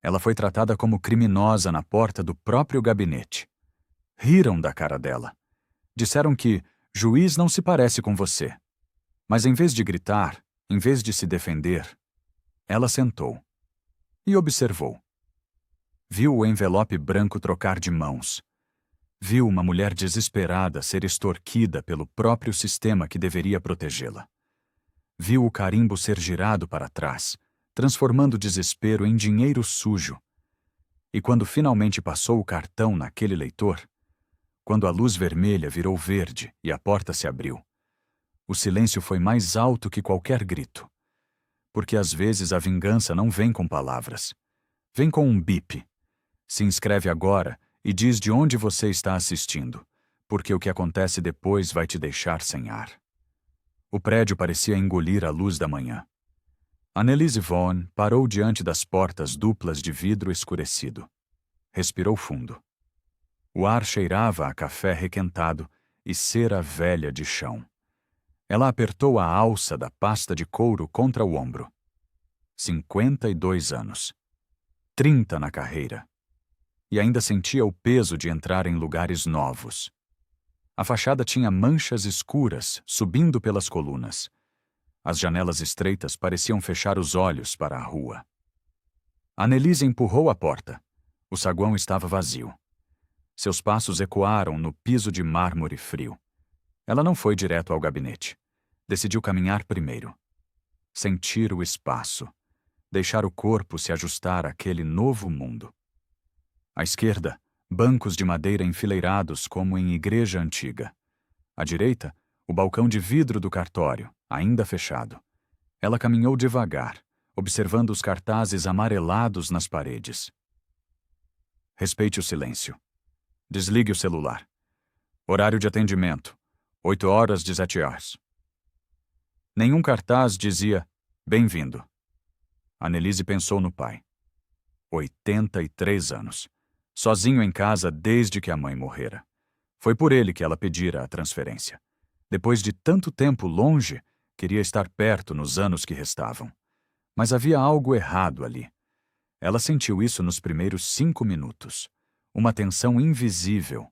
Ela foi tratada como criminosa na porta do próprio gabinete. Riram da cara dela. Disseram que juiz não se parece com você. Mas em vez de gritar, em vez de se defender, ela sentou e observou. Viu o envelope branco trocar de mãos. Viu uma mulher desesperada ser extorquida pelo próprio sistema que deveria protegê-la. Viu o carimbo ser girado para trás, transformando o desespero em dinheiro sujo. E quando finalmente passou o cartão naquele leitor, quando a luz vermelha virou verde e a porta se abriu, o silêncio foi mais alto que qualquer grito. Porque às vezes a vingança não vem com palavras. Vem com um bip. Se inscreve agora e diz de onde você está assistindo, porque o que acontece depois vai te deixar sem ar. O prédio parecia engolir a luz da manhã. Anneliese Vaughn parou diante das portas duplas de vidro escurecido. Respirou fundo. O ar cheirava a café requentado e cera velha de chão. Ela apertou a alça da pasta de couro contra o ombro. 52 anos. 30 na carreira. E ainda sentia o peso de entrar em lugares novos. A fachada tinha manchas escuras subindo pelas colunas. As janelas estreitas pareciam fechar os olhos para a rua. Anneliese empurrou a porta. O saguão estava vazio. Seus passos ecoaram no piso de mármore frio. Ela não foi direto ao gabinete. Decidiu caminhar primeiro. Sentir o espaço. Deixar o corpo se ajustar àquele novo mundo. À esquerda, bancos de madeira enfileirados como em igreja antiga. À direita, o balcão de vidro do cartório, ainda fechado. Ela caminhou devagar, observando os cartazes amarelados nas paredes. Respeite o silêncio. Desligue o celular. Horário de atendimento, 8h17. Nenhum cartaz dizia, bem-vindo. Anneliese pensou no pai. 83 anos. Sozinho em casa desde que a mãe morrera. Foi por ele que ela pedira a transferência. Depois de tanto tempo longe, queria estar perto nos anos que restavam. Mas havia algo errado ali. Ela sentiu isso nos primeiros 5 minutos. Uma tensão invisível.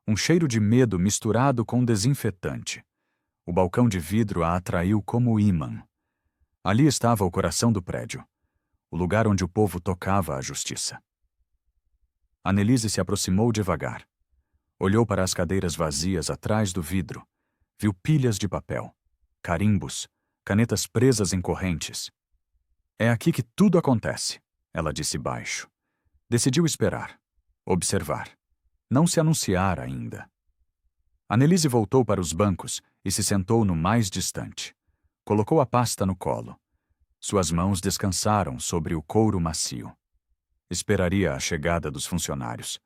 Um cheiro de medo misturado com desinfetante. O balcão de vidro a atraiu como ímã. Ali estava o coração do prédio. O lugar onde o povo tocava a justiça. Anneliese se aproximou devagar. Olhou para as cadeiras vazias atrás do vidro. Viu pilhas de papel, carimbos, canetas presas em correntes. É aqui que tudo acontece, ela disse baixo. Decidiu esperar, observar. Não se anunciar ainda. Anneliese voltou para os bancos e se sentou no mais distante. Colocou a pasta no colo. Suas mãos descansaram sobre o couro macio. Esperaria a chegada dos funcionários.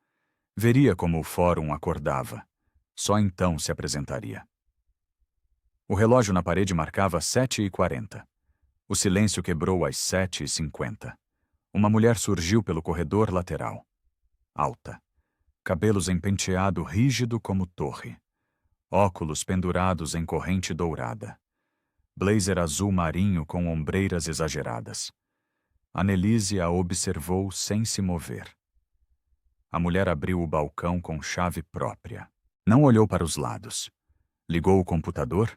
Veria como o fórum acordava. Só então se apresentaria. O relógio na parede marcava 7h40. O silêncio quebrou às 7h50. Uma mulher surgiu pelo corredor lateral. Alta. Cabelos em penteado rígido como torre. Óculos pendurados em corrente dourada. Blazer azul marinho com ombreiras exageradas. Anneliese a observou sem se mover. A mulher abriu o balcão com chave própria. Não olhou para os lados. Ligou o computador.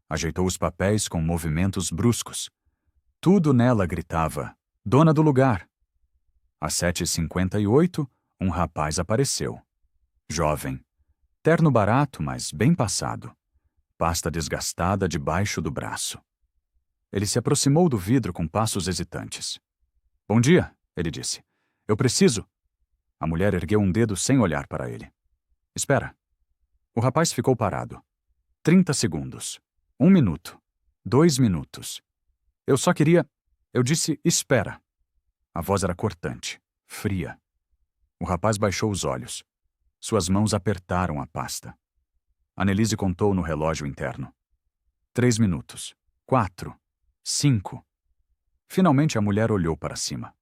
Ajeitou os papéis com movimentos bruscos. Tudo nela gritava, dona do lugar. Às 7h58, um rapaz apareceu. Jovem. Terno barato, mas bem passado. Pasta desgastada debaixo do braço. Ele se aproximou do vidro com passos hesitantes. Bom dia, ele disse. Eu preciso. A mulher ergueu um dedo sem olhar para ele. Espera. O rapaz ficou parado. 30 segundos. 1 minuto. 2 minutos. Eu só queria... Eu disse, espera. A voz era cortante, fria. O rapaz baixou os olhos. Suas mãos apertaram a pasta. Anneliese contou no relógio interno. 3 minutos. 4. 5. Finalmente a mulher olhou para cima.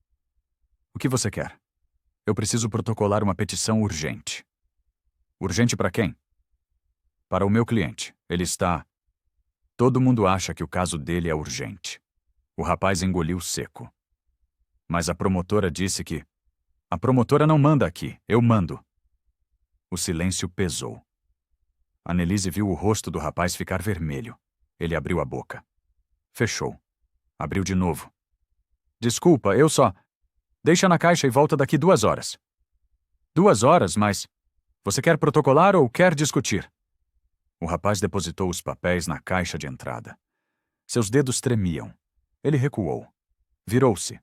O que você quer? Eu preciso protocolar uma petição urgente. Urgente para quem? Para o meu cliente. Ele está... Todo mundo acha que o caso dele é urgente. O rapaz engoliu seco. Mas a promotora disse que... A promotora não manda aqui, eu mando. O silêncio pesou. Annelise viu o rosto do rapaz ficar vermelho. Ele abriu a boca. Fechou. Abriu de novo. Desculpa, eu só... Deixa na caixa e volta daqui 2 horas. 2 horas, mas... Você quer protocolar ou quer discutir? O rapaz depositou os papéis na caixa de entrada. Seus dedos tremiam. Ele recuou. Virou-se.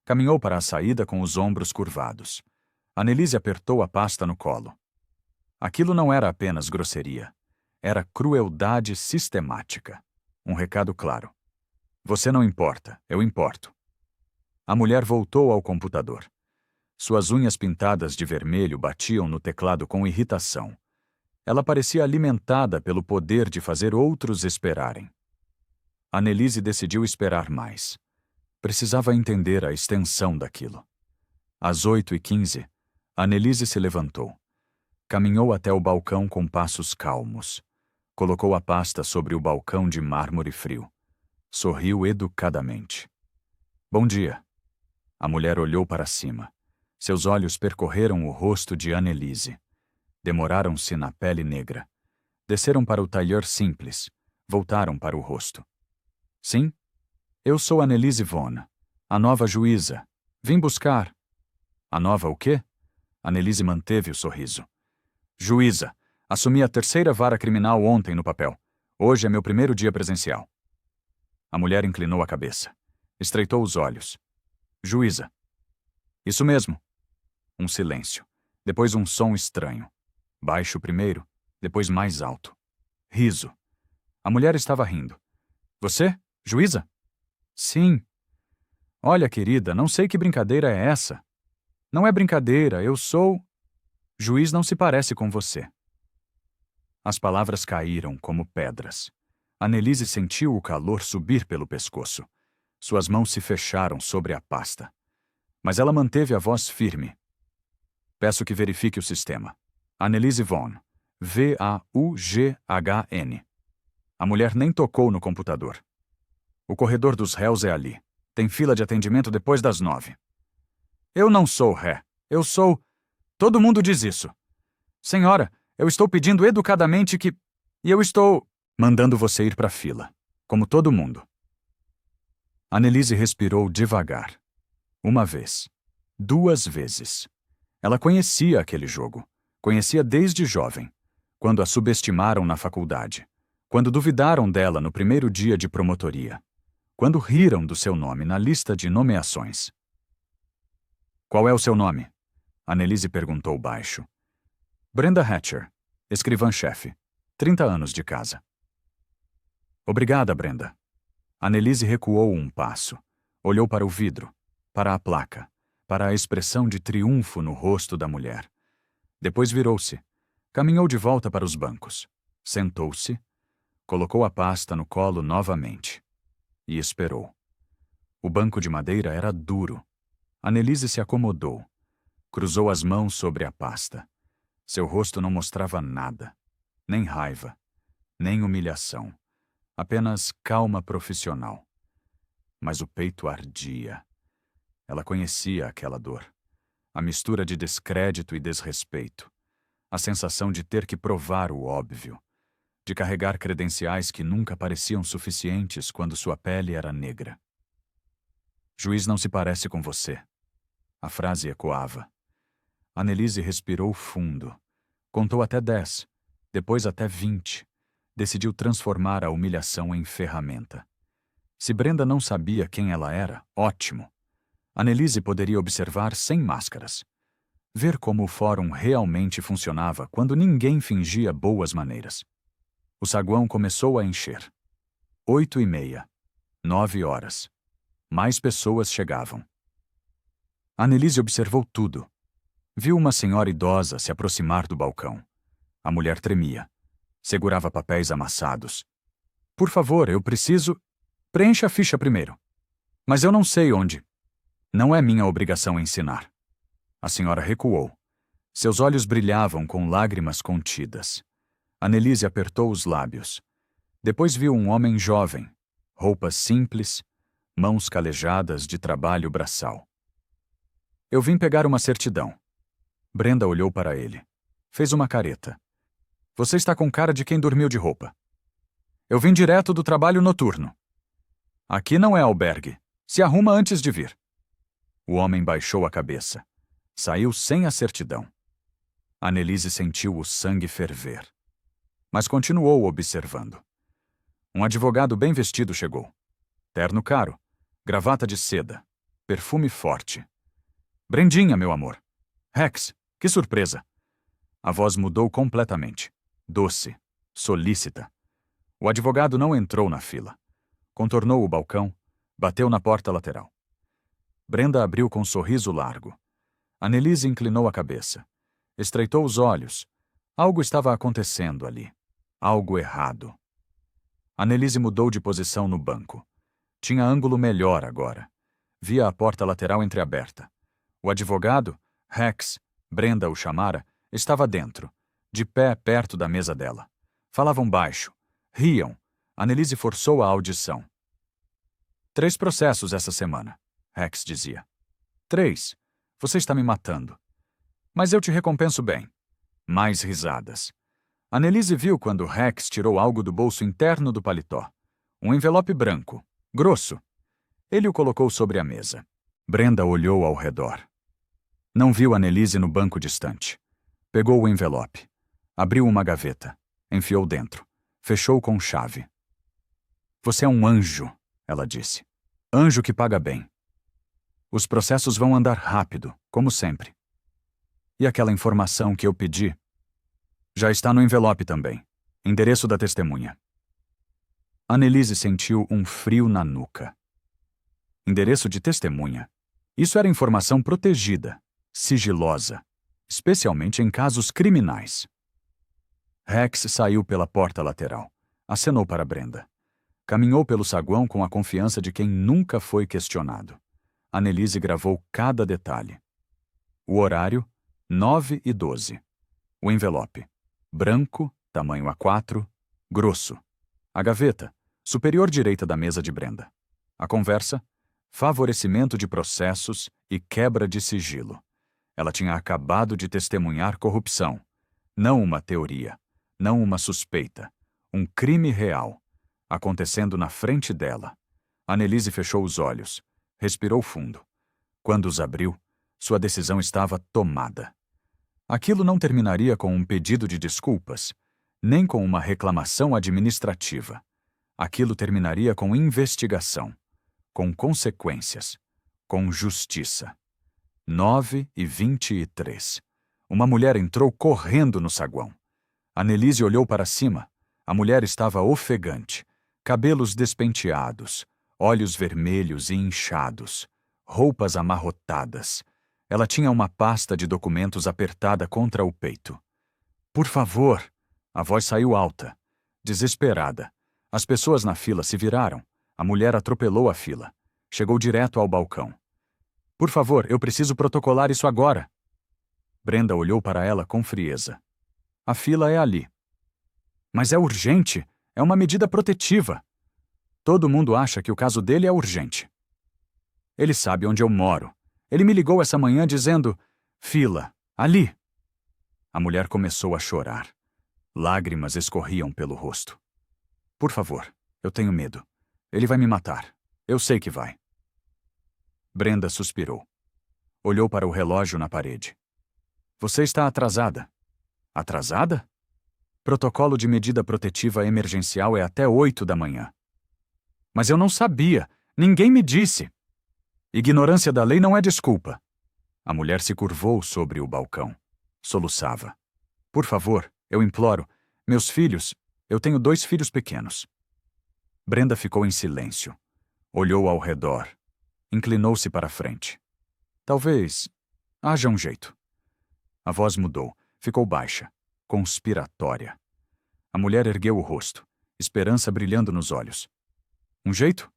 Caminhou para a saída com os ombros curvados. Annelise apertou a pasta no colo. Aquilo não era apenas grosseria. Era crueldade sistemática. Um recado claro. Você não importa, eu importo. A mulher voltou ao computador. Suas unhas pintadas de vermelho batiam no teclado com irritação. Ela parecia alimentada pelo poder de fazer outros esperarem. Annelise decidiu esperar mais. Precisava entender a extensão daquilo. Às 8h15, Annelise se levantou. Caminhou até o balcão com passos calmos. Colocou a pasta sobre o balcão de mármore frio. Sorriu educadamente. Bom dia. A mulher olhou para cima. Seus olhos percorreram o rosto de Annelise. Demoraram-se na pele negra. Desceram para o tailleur simples. Voltaram para o rosto. Sim? Eu sou Annelise Von, a nova juíza. Vim buscar. A nova o quê? Annelise manteve o sorriso. Juíza. Assumi a 3ª vara criminal ontem no papel. Hoje é meu primeiro dia presencial. A mulher inclinou a cabeça. Estreitou os olhos. Juíza. Isso mesmo. Um silêncio. Depois um som estranho. Baixo primeiro, depois mais alto. Riso. A mulher estava rindo. Você, juíza? Sim. Olha, querida, não sei que brincadeira é essa. Não é brincadeira, eu sou... Juiz não se parece com você. As palavras caíram como pedras. Annelise sentiu o calor subir pelo pescoço. Suas mãos se fecharam sobre a pasta. Mas ela manteve a voz firme. Peço que verifique o sistema. Annelise Von. V-A-U-G-H-N. A mulher nem tocou no computador. O corredor dos réus é ali. Tem fila de atendimento depois das 9. Eu não sou ré. Eu sou... Todo mundo diz isso. Senhora, eu estou pedindo educadamente que... E eu estou... Mandando você ir para a fila. Como todo mundo. Annelise respirou devagar. 1 vez. 2 vezes. Ela conhecia aquele jogo. Conhecia desde jovem. Quando a subestimaram na faculdade. Quando duvidaram dela no primeiro dia de promotoria. Quando riram do seu nome na lista de nomeações. Qual é o seu nome? Annelise perguntou baixo. Brenda Hatcher, escrivã-chefe. 30 anos de casa. Obrigada, Brenda. Annelise recuou um passo. Olhou para o vidro, para a placa, para a expressão de triunfo no rosto da mulher. Depois virou-se. Caminhou de volta para os bancos. Sentou-se. Colocou a pasta no colo novamente. E esperou. O banco de madeira era duro. Annelise se acomodou. Cruzou as mãos sobre a pasta. Seu rosto não mostrava nada. Nem raiva. Nem humilhação. Apenas calma profissional. Mas o peito ardia. Ela conhecia aquela dor. A mistura de descrédito e desrespeito. A sensação de ter que provar o óbvio. De carregar credenciais que nunca pareciam suficientes quando sua pele era negra. Juiz não se parece com você. A frase ecoava. Annelise respirou fundo. Contou até 10, depois até 20. Decidiu transformar a humilhação em ferramenta. Se Brenda não sabia quem ela era, ótimo. Annelise poderia observar sem máscaras. Ver como o fórum realmente funcionava quando ninguém fingia boas maneiras. O saguão começou a encher. 8h30. 9 horas. Mais pessoas chegavam. Annelise observou tudo. Viu uma senhora idosa se aproximar do balcão. A mulher tremia. Segurava papéis amassados. Por favor, eu preciso... Preencha a ficha primeiro. Mas eu não sei onde. Não é minha obrigação ensinar. A senhora recuou. Seus olhos brilhavam com lágrimas contidas. Annelise apertou os lábios. Depois viu um homem jovem, roupas simples, mãos calejadas de trabalho braçal. Eu vim pegar uma certidão. Brenda olhou para ele. Fez uma careta. Você está com cara de quem dormiu de roupa. Eu vim direto do trabalho noturno. Aqui não é albergue. Se arruma antes de vir. O homem baixou a cabeça. Saiu sem a certidão. Annelise sentiu o sangue ferver. Mas continuou observando. Um advogado bem vestido chegou. Terno caro, gravata de seda, perfume forte. Brendinha, meu amor. Rex, que surpresa. A voz mudou completamente. Doce, solícita. O advogado não entrou na fila. Contornou o balcão, bateu na porta lateral. Brenda abriu com um sorriso largo. Annelise inclinou a cabeça. Estreitou os olhos. Algo estava acontecendo ali. Algo errado. Annelise mudou de posição no banco. Tinha ângulo melhor agora. Via a porta lateral entreaberta. O advogado, Rex, Brenda o chamara, estava dentro, de pé perto da mesa dela. Falavam baixo. Riam. Annelise forçou a audição. 3 processos essa semana, Rex dizia. 3. Você está me matando. Mas eu te recompenso bem. Mais risadas. Annelise viu quando Rex tirou algo do bolso interno do paletó. Um envelope branco, grosso. Ele o colocou sobre a mesa. Brenda olhou ao redor. Não viu Annelise no banco distante. Pegou o envelope. Abriu uma gaveta. Enfiou dentro. Fechou com chave. Você é um anjo, ela disse. Anjo que paga bem. Os processos vão andar rápido, como sempre. E aquela informação que eu pedi? Já está no envelope também. Endereço da testemunha. Annelise sentiu um frio na nuca. Endereço de testemunha. Isso era informação protegida, sigilosa, especialmente em casos criminais. Rex saiu pela porta lateral. Acenou para Brenda. Caminhou pelo saguão com a confiança de quem nunca foi questionado. Annelise gravou cada detalhe. O horário, 9h12. O envelope, branco, tamanho A4, grosso. A gaveta, superior direita da mesa de Brenda. A conversa, favorecimento de processos e quebra de sigilo. Ela tinha acabado de testemunhar corrupção. Não uma teoria, não uma suspeita. Um crime real, acontecendo na frente dela. Annelise fechou os olhos, respirou fundo. Quando os abriu, sua decisão estava tomada. Aquilo não terminaria com um pedido de desculpas, nem com uma reclamação administrativa. Aquilo terminaria com investigação, com consequências, com justiça. 9h23. Uma mulher entrou correndo no saguão. Annelise olhou para cima. A mulher estava ofegante, cabelos despenteados, olhos vermelhos e inchados, roupas amarrotadas. Ela tinha uma pasta de documentos apertada contra o peito. Por favor! A voz saiu alta, desesperada. As pessoas na fila se viraram. A mulher atropelou a fila. Chegou direto ao balcão. Por favor, eu preciso protocolar isso agora. Brenda olhou para ela com frieza. A fila é ali. Mas é urgente. É uma medida protetiva. Todo mundo acha que o caso dele é urgente. Ele sabe onde eu moro. Ele me ligou essa manhã dizendo: fila, ali. A mulher começou a chorar. Lágrimas escorriam pelo rosto. Por favor, eu tenho medo. Ele vai me matar. Eu sei que vai. Brenda suspirou. Olhou para o relógio na parede. Você está atrasada. Atrasada? Protocolo de medida protetiva emergencial é até 8h. Mas eu não sabia. Ninguém me disse. Ignorância da lei não é desculpa. A mulher se curvou sobre o balcão. Soluçava. Por favor, eu imploro. Meus filhos, eu tenho 2 filhos pequenos. Brenda ficou em silêncio. Olhou ao redor. Inclinou-se para a frente. Talvez haja um jeito. A voz mudou. Ficou baixa. Conspiratória. A mulher ergueu o rosto, esperança brilhando nos olhos. Um jeito?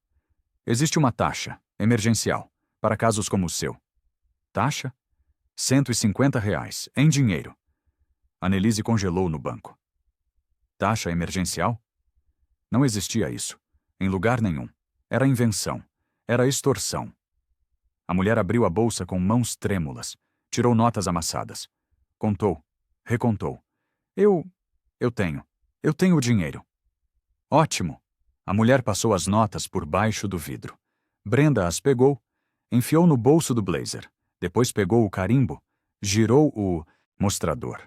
Existe uma taxa, emergencial, para casos como o seu. Taxa? R$ 150, em dinheiro. Annelise congelou no banco. Taxa emergencial? Não existia isso. Em lugar nenhum. Era invenção. Era extorsão. A mulher abriu a bolsa com mãos trêmulas. Tirou notas amassadas. Contou. Recontou. Eu tenho. Eu tenho o dinheiro. Ótimo. A mulher passou as notas por baixo do vidro. Brenda as pegou, enfiou no bolso do blazer. Depois pegou o carimbo, girou o mostrador.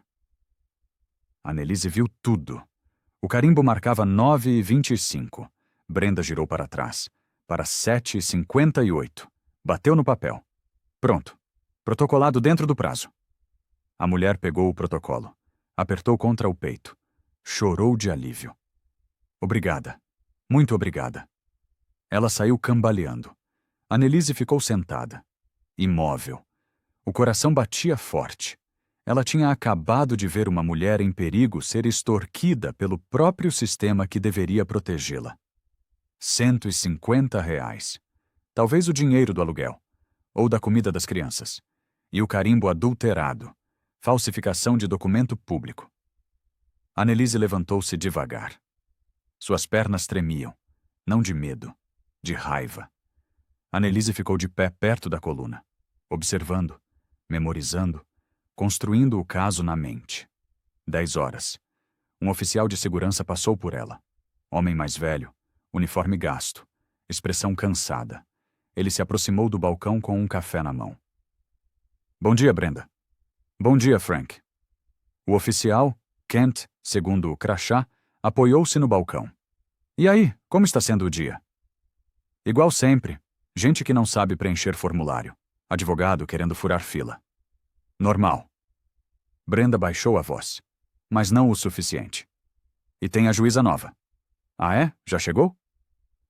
Annelise viu tudo. O carimbo marcava 9h25. Brenda girou para trás, para 7h58. Bateu no papel. Pronto. Protocolado dentro do prazo. A mulher pegou o protocolo. Apertou contra o peito. Chorou de alívio. Obrigada. Muito obrigada. Ela saiu cambaleando. Annelise ficou sentada, imóvel. O coração batia forte. Ela tinha acabado de ver uma mulher em perigo ser extorquida pelo próprio sistema que deveria protegê-la. R$ 150. Talvez o dinheiro do aluguel, ou da comida das crianças. E o carimbo adulterado. Falsificação de documento público. Annelise levantou-se devagar. Suas pernas tremiam, não de medo, de raiva. Annelise ficou de pé perto da coluna, observando, memorizando, construindo o caso na mente. 10h. Um oficial de segurança passou por ela. Homem mais velho, uniforme gasto, expressão cansada. Ele se aproximou do balcão com um café na mão. Bom dia, Brenda. Bom dia, Frank. O oficial, Kent, segundo o crachá, apoiou-se no balcão. E aí, como está sendo o dia? Igual sempre. Gente que não sabe preencher formulário. Advogado querendo furar fila. Normal. Brenda baixou a voz. Mas não o suficiente. E tem a juíza nova. Ah, é? Já chegou?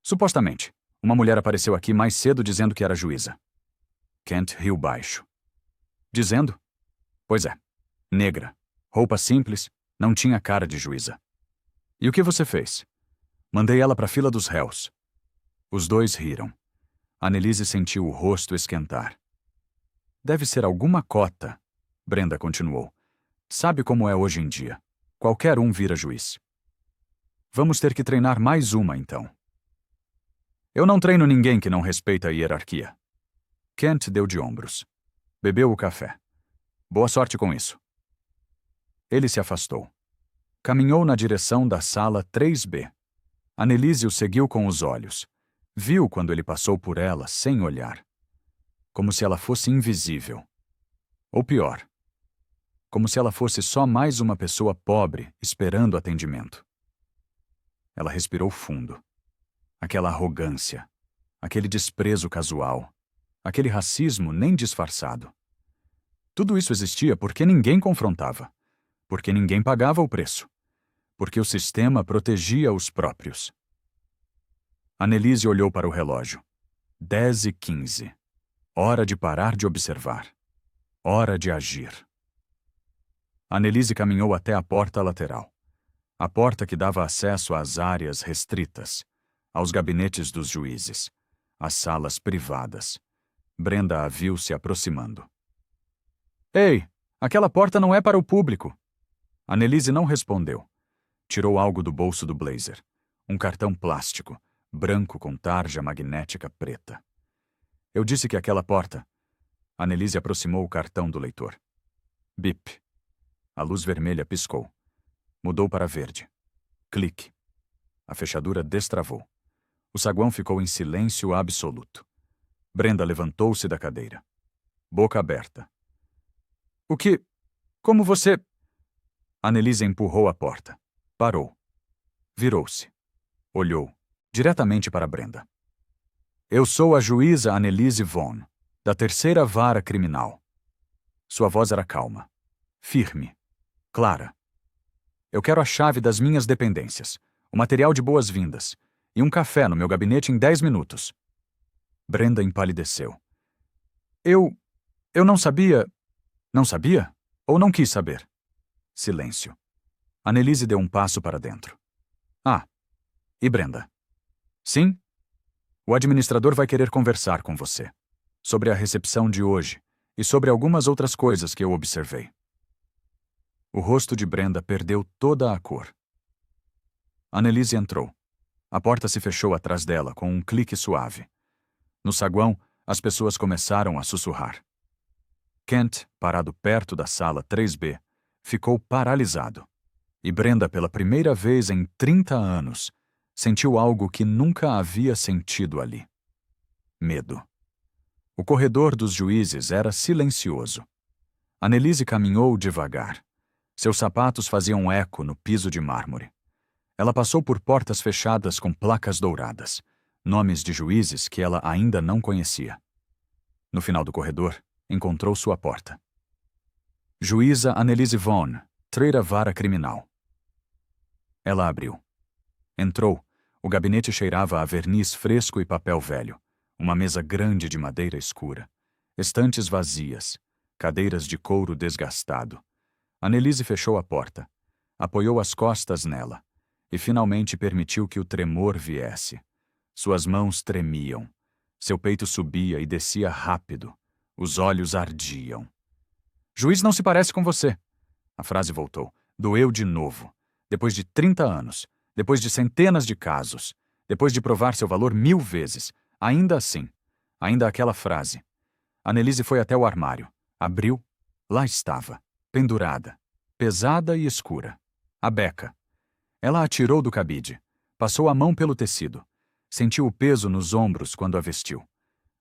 Supostamente. Uma mulher apareceu aqui mais cedo dizendo que era juíza. Kent riu baixo. Dizendo? Pois é. Negra. Roupa simples. Não tinha cara de juíza. E o que você fez? Mandei ela para a fila dos réus. Os dois riram. Annelise sentiu o rosto esquentar. Deve ser alguma cota, Brenda continuou. Sabe como é hoje em dia. Qualquer um vira juiz. Vamos ter que treinar mais uma, então. Eu não treino ninguém que não respeita a hierarquia. Kent deu de ombros. Bebeu o café. Boa sorte com isso. Ele se afastou. Caminhou na direção da sala 3B. Annelise o seguiu com os olhos. Viu quando ele passou por ela sem olhar. Como se ela fosse invisível. Ou pior, como se ela fosse só mais uma pessoa pobre esperando atendimento. Ela respirou fundo. Aquela arrogância, aquele desprezo casual, aquele racismo nem disfarçado. Tudo isso existia porque ninguém confrontava, porque ninguém pagava o preço, porque o sistema protegia os próprios. Annelise olhou para o relógio. 10h15. Hora de parar de observar. Hora de agir. Annelise caminhou até a porta lateral. A porta que dava acesso às áreas restritas, aos gabinetes dos juízes, às salas privadas. Brenda a viu se aproximando. Ei, aquela porta não é para o público. Annelise não respondeu. Tirou algo do bolso do blazer. Um cartão plástico, branco com tarja magnética preta. Eu disse que aquela porta... Annelise aproximou o cartão do leitor. Bip. A luz vermelha piscou. Mudou para verde. Clique. A fechadura destravou. O saguão ficou em silêncio absoluto. Brenda levantou-se da cadeira. Boca aberta. O que... Como você... Annelise empurrou a porta. Parou. Virou-se. Olhou. Diretamente para Brenda. Eu sou a juíza Annelise Von, da 3ª Vara Criminal. Sua voz era calma, firme, clara. Eu quero a chave das minhas dependências, o material de boas-vindas e um café no meu gabinete em 10 minutos. Brenda empalideceu. Eu não sabia... Não sabia? Ou não quis saber? Silêncio. Annelise deu um passo para dentro. Ah, e Brenda? Sim? O administrador vai querer conversar com você. Sobre a recepção de hoje e sobre algumas outras coisas que eu observei. O rosto de Brenda perdeu toda a cor. Annelise entrou. A porta se fechou atrás dela com um clique suave. No saguão, As pessoas começaram a sussurrar. Kent, parado perto da sala 3B, ficou paralisado. E Brenda, pela primeira vez em 30 anos, sentiu algo que nunca havia sentido ali. Medo. O corredor dos juízes era silencioso. Annelise caminhou devagar. Seus sapatos faziam eco no piso de mármore. Ela passou por portas fechadas com placas douradas, nomes de juízes que ela ainda não conhecia. No final do corredor, encontrou sua porta. Juíza Annelise Vaughn, 3ª Vara Criminal. Ela abriu. Entrou. O gabinete cheirava a verniz fresco e papel velho. Uma mesa grande de madeira escura. Estantes vazias. Cadeiras de couro desgastado. Annelise fechou a porta. Apoiou as costas nela. E finalmente permitiu que o tremor viesse. Suas mãos tremiam. Seu peito subia e descia rápido. Os olhos ardiam. Juiz não se parece com você. A frase voltou. Doeu de novo. Depois de 30 anos. Depois de centenas de casos. Depois de provar seu valor 1000 vezes. Ainda assim. Ainda aquela frase. Annelise foi até o armário. Abriu. Lá estava. Pendurada. Pesada e escura. A beca. Ela a tirou do cabide. Passou a mão pelo tecido. Sentiu o peso nos ombros quando a vestiu.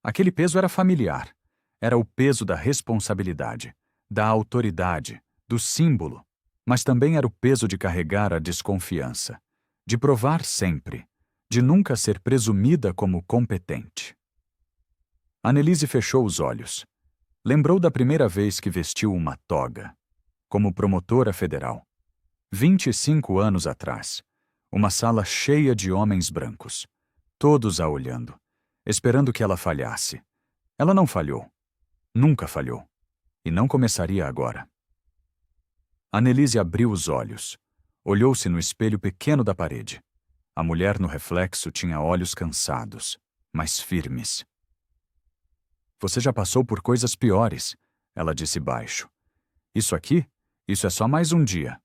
Aquele peso era familiar. Era o peso da responsabilidade, da autoridade, do símbolo, mas também era o peso de carregar a desconfiança, de provar sempre, de nunca ser presumida como competente. Annelise fechou os olhos. Lembrou da primeira vez que vestiu uma toga, como promotora federal. 25 anos atrás, uma sala cheia de homens brancos, todos a olhando, esperando que ela falhasse. Ela não falhou. Nunca falhou. E não começaria agora. Annelise abriu os olhos. Olhou-se no espelho pequeno da parede. A mulher no reflexo tinha olhos cansados, mas firmes. Você já passou por coisas piores, ela disse baixo. Isso aqui? Isso é só mais um dia.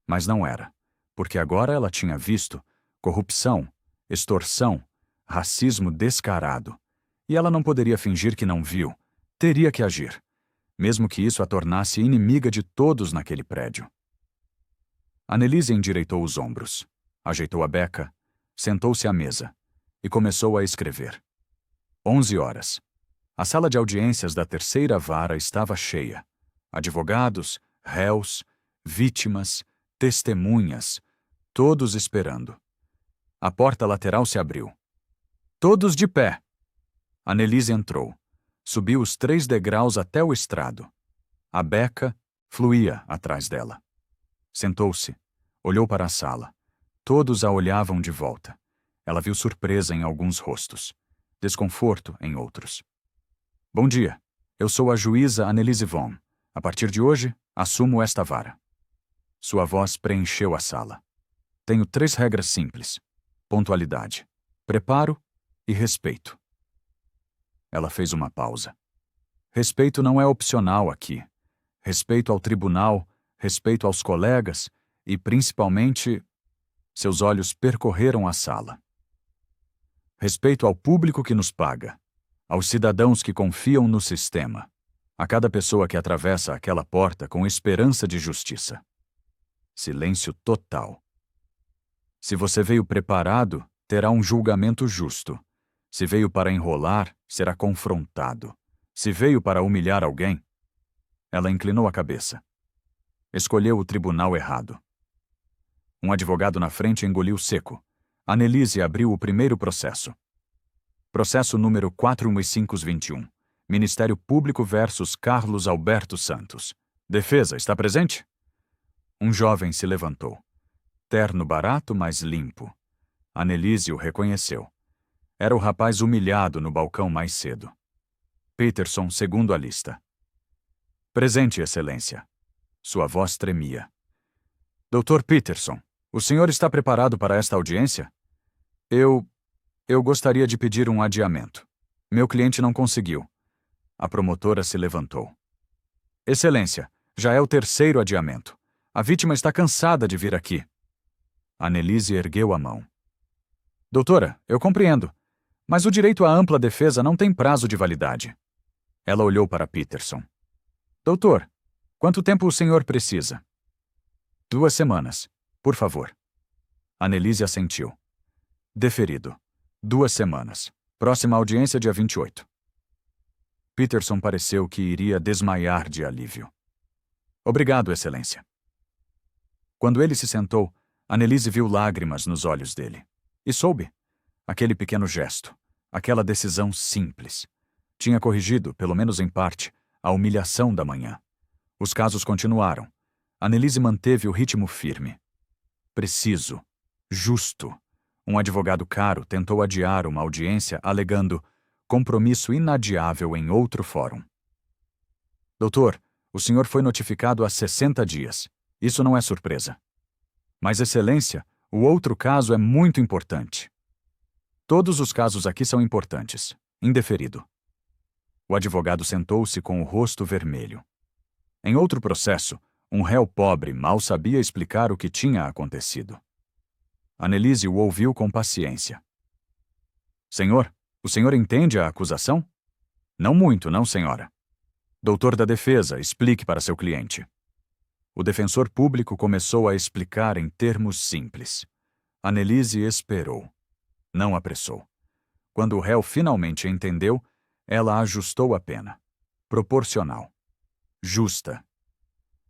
Mas não era, porque agora ela tinha visto corrupção, extorsão, racismo descarado. E ela não poderia fingir que não viu. Teria que agir, mesmo que isso a tornasse inimiga de todos naquele prédio. Annelise endireitou os ombros, ajeitou a beca, sentou-se à mesa e começou a escrever. 11 horas. A sala de audiências da 3ª Vara estava cheia. Advogados, réus, vítimas, testemunhas, todos esperando. A porta lateral se abriu. Todos de pé! Annelise entrou. Subiu os 3 degraus até o estrado. A beca fluía atrás dela. Sentou-se. Olhou para a sala. Todos a olhavam de volta. Ela viu surpresa em alguns rostos. Desconforto em outros. Bom dia. Eu sou a juíza Annelise Vaughn. A partir de hoje, assumo esta vara. Sua voz preencheu a sala. Tenho 3 regras simples. Pontualidade, preparo e respeito. Ela fez uma pausa. Respeito não é opcional aqui. Respeito ao tribunal, respeito aos colegas e, principalmente, seus olhos percorreram a sala. Respeito ao público que nos paga, aos cidadãos que confiam no sistema, a cada pessoa que atravessa aquela porta com esperança de justiça. Silêncio total. Se você veio preparado, terá um julgamento justo. Se veio para enrolar, será confrontado. Se veio para humilhar alguém... Ela inclinou a cabeça. Escolheu o tribunal errado. Um advogado na frente engoliu seco. Annelise abriu o primeiro processo. Processo número 41521. Ministério Público versus Carlos Alberto Santos. Defesa, está presente? Um jovem se levantou. Terno barato, mas limpo. Annelise o reconheceu. Era o rapaz humilhado no balcão mais cedo. Peterson, segundo a lista. Presente, Excelência. Sua voz tremia. Dr. Peterson, o senhor está preparado para esta audiência? Eu gostaria de pedir um adiamento. Meu cliente não conseguiu. A promotora se levantou. Excelência, já é o 3º adiamento. A vítima está cansada de vir aqui. Annelise ergueu a mão. Doutora, eu compreendo. Mas o direito à ampla defesa não tem prazo de validade. Ela olhou para Peterson. Doutor, quanto tempo o senhor precisa? 2 semanas, por favor. Annelise assentiu. Deferido. 2 semanas. Próxima audiência dia 28. Peterson pareceu que iria desmaiar de alívio. Obrigado, Excelência. Quando ele se sentou, Annelise viu lágrimas nos olhos dele. E soube. Aquele pequeno gesto, aquela decisão simples, tinha corrigido, pelo menos em parte, a humilhação da manhã. Os casos continuaram. Annelise manteve o ritmo firme. Preciso. Justo. Um advogado caro tentou adiar uma audiência alegando compromisso inadiável em outro fórum. Doutor, o senhor foi notificado há 60 dias. Isso não é surpresa. Mas, Excelência, o outro caso é muito importante. Todos os casos aqui são importantes. Indeferido. O advogado sentou-se com o rosto vermelho. Em outro processo, um réu pobre mal sabia explicar o que tinha acontecido. Annelise o ouviu com paciência. Senhor, o senhor entende a acusação? Não muito, não, senhora. Doutor da defesa, explique para seu cliente. O defensor público começou a explicar em termos simples. Annelise esperou. Não apressou. Quando o réu finalmente entendeu, ela ajustou a pena. Proporcional. Justa.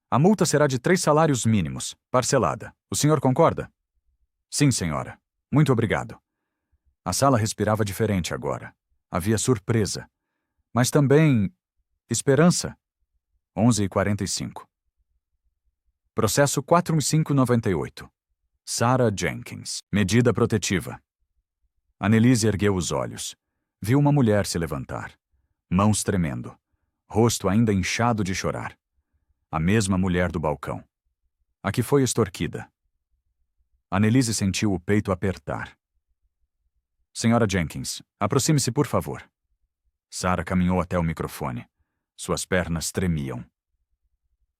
A multa será de 3 salários mínimos, parcelada. O senhor concorda? Sim, senhora. Muito obrigado. A sala respirava diferente agora. Havia surpresa. Mas também esperança. 11h45. Processo 4598. Sarah Jenkins. Medida protetiva. Annelise ergueu os olhos. Viu uma mulher se levantar. Mãos tremendo. Rosto ainda inchado de chorar. A mesma mulher do balcão. A que foi extorquida. Annelise sentiu o peito apertar. Senhora Jenkins, aproxime-se, por favor. Sarah caminhou até o microfone. Suas pernas tremiam.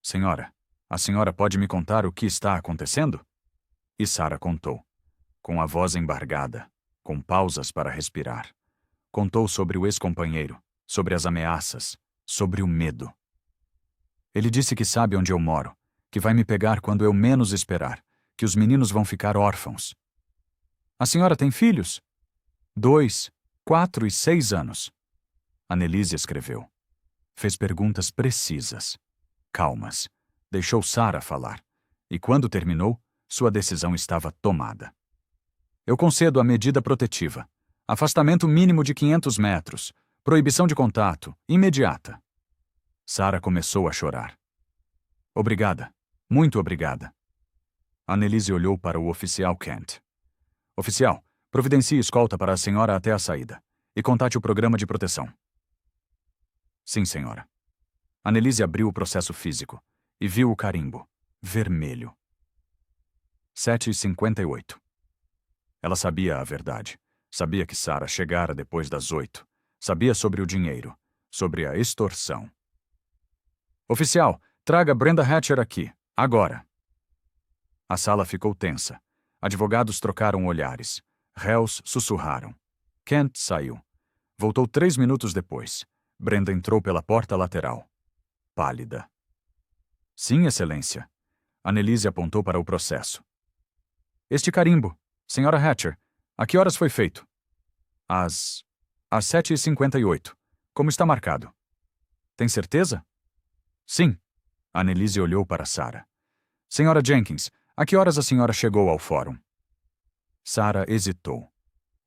Senhora, a senhora pode me contar o que está acontecendo? E Sarah contou, com a voz embargada, com pausas para respirar. Contou sobre o ex-companheiro, sobre as ameaças, sobre o medo. Ele disse que sabe onde eu moro, que vai me pegar quando eu menos esperar, que os meninos vão ficar órfãos. A senhora tem filhos? 2, 4 e 6 anos. Annelise escreveu. Fez perguntas precisas, calmas. Deixou Sarah falar. E quando terminou, sua decisão estava tomada. Eu concedo a medida protetiva. Afastamento mínimo de 500 metros. Proibição de contato, imediata. Sarah começou a chorar. Obrigada. Muito obrigada. Annelise olhou para o oficial Kent. Oficial, providencie escolta para a senhora até a saída. E contate o programa de proteção. Sim, senhora. Annelise abriu o processo físico e viu o carimbo, vermelho. 7h58. Ela sabia a verdade. Sabia que Sarah chegara depois das 8. Sabia sobre o dinheiro, sobre a extorsão. Oficial, traga Brenda Hatcher aqui, agora. A sala ficou tensa. Advogados trocaram olhares. Réus sussurraram. Kent saiu. Voltou 3 minutos depois. Brenda entrou pela porta lateral. Pálida. Sim, Excelência. Annelise apontou para o processo. Este carimbo, Senhora Hatcher, a que horas foi feito? Às 7h58, como está marcado. Tem certeza? Sim. Annelise olhou para Sarah. Senhora Jenkins, a que horas a senhora chegou ao fórum? Sarah hesitou.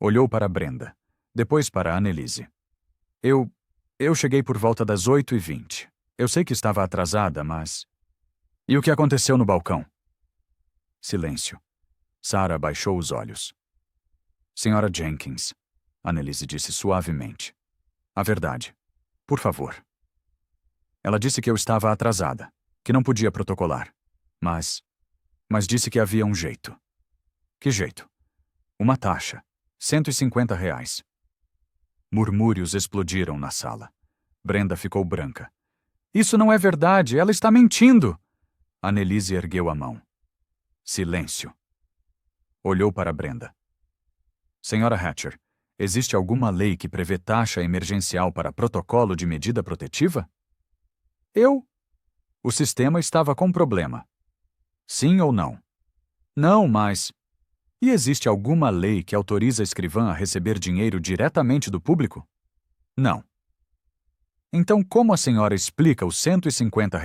Olhou para Brenda, depois para Annelise. Eu cheguei por volta das 8h20. Eu sei que estava atrasada, mas... E o que aconteceu no balcão? Silêncio. Sarah baixou os olhos. Senhora Jenkins, Annelise disse suavemente. A verdade. Por favor. Ela disse que eu estava atrasada, que não podia protocolar. Mas disse que havia um jeito. Que jeito? Uma taxa. R$ 150. Murmúrios explodiram na sala. Brenda ficou branca. Isso não é verdade, ela está mentindo! Annelise ergueu a mão. Silêncio. Olhou para Brenda. Senhora Hatcher, Existe alguma lei que prevê taxa emergencial para protocolo de medida protetiva? O sistema estava com problema. Sim ou não? Não, mas... E existe alguma lei que autoriza a escrivã a receber dinheiro diretamente do público? Não. Então como a senhora explica os R$ 150?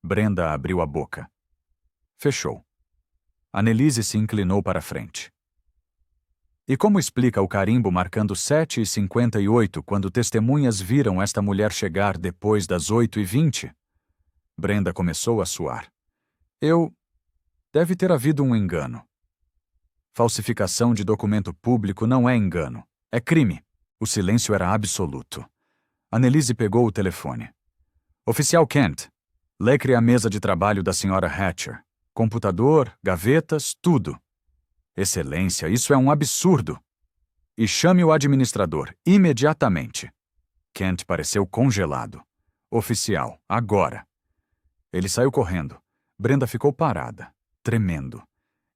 Brenda abriu a boca. Fechou. Annelise se inclinou para a frente. E como explica o carimbo marcando 7h58 quando testemunhas viram esta mulher chegar depois das 8h20? Brenda começou a suar. Deve ter havido um engano. Falsificação de documento público não é engano. É crime. O silêncio era absoluto. Annelise pegou o telefone. Oficial Kent, lacre a mesa de trabalho da senhora Hatcher. Computador, gavetas, tudo. Excelência, isso é um absurdo. E chame o administrador, imediatamente. Kent pareceu congelado. Oficial, agora. Ele saiu correndo. Brenda ficou parada, tremendo.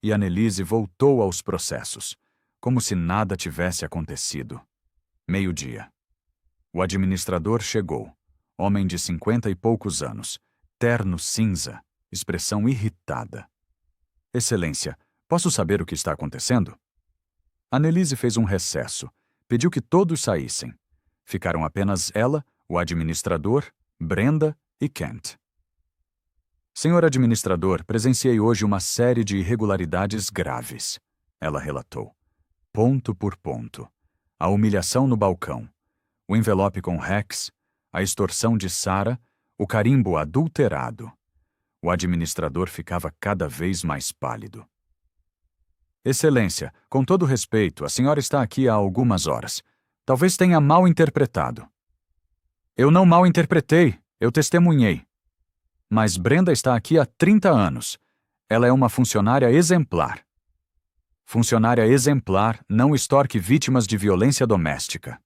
E Annelise voltou aos processos, como se nada tivesse acontecido. 12:00. O administrador chegou. Homem de 50 e poucos anos, terno cinza, expressão irritada. Excelência, posso saber o que está acontecendo? Annelise fez um recesso. Pediu que todos saíssem. Ficaram apenas ela, o administrador, Brenda e Kent. Senhor administrador, presenciei hoje uma série de irregularidades graves. Ela relatou. Ponto por ponto. A humilhação no balcão. O envelope com Rex. A extorsão de Sarah. O carimbo adulterado. O administrador ficava cada vez mais pálido. Excelência, com todo respeito, a senhora está aqui há algumas horas. Talvez tenha mal interpretado. Eu não mal interpretei, eu testemunhei. Mas Brenda está aqui há 30 anos. Ela é uma funcionária exemplar. Funcionária exemplar não extorque vítimas de violência doméstica.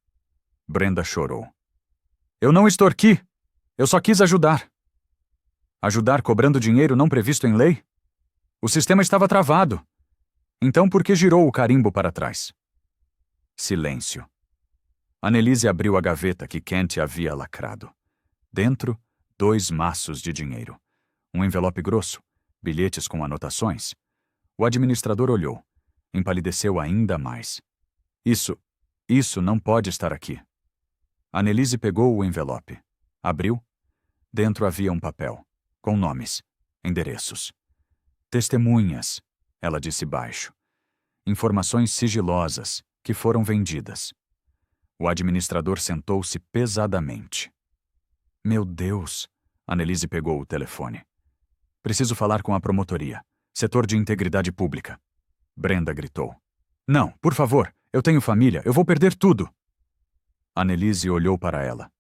Brenda chorou. Eu não extorqui. Eu só quis ajudar. Ajudar cobrando dinheiro não previsto em lei? O sistema estava travado. Então por que girou o carimbo para trás? Silêncio. Annelise abriu a gaveta que Kent havia lacrado. Dentro, 2 maços de dinheiro. Um envelope grosso, bilhetes com anotações. O administrador olhou. Empalideceu ainda mais. Isso não pode estar aqui. Annelise pegou o envelope. Abriu. Dentro havia um papel, com nomes, endereços. Testemunhas, ela disse baixo. Informações sigilosas, que foram vendidas. O administrador sentou-se pesadamente. Meu Deus! Annelise pegou o telefone. Preciso falar com a promotoria. Setor de integridade pública. Brenda gritou. Não, por favor, eu tenho família, eu vou perder tudo. Annelise olhou para ela.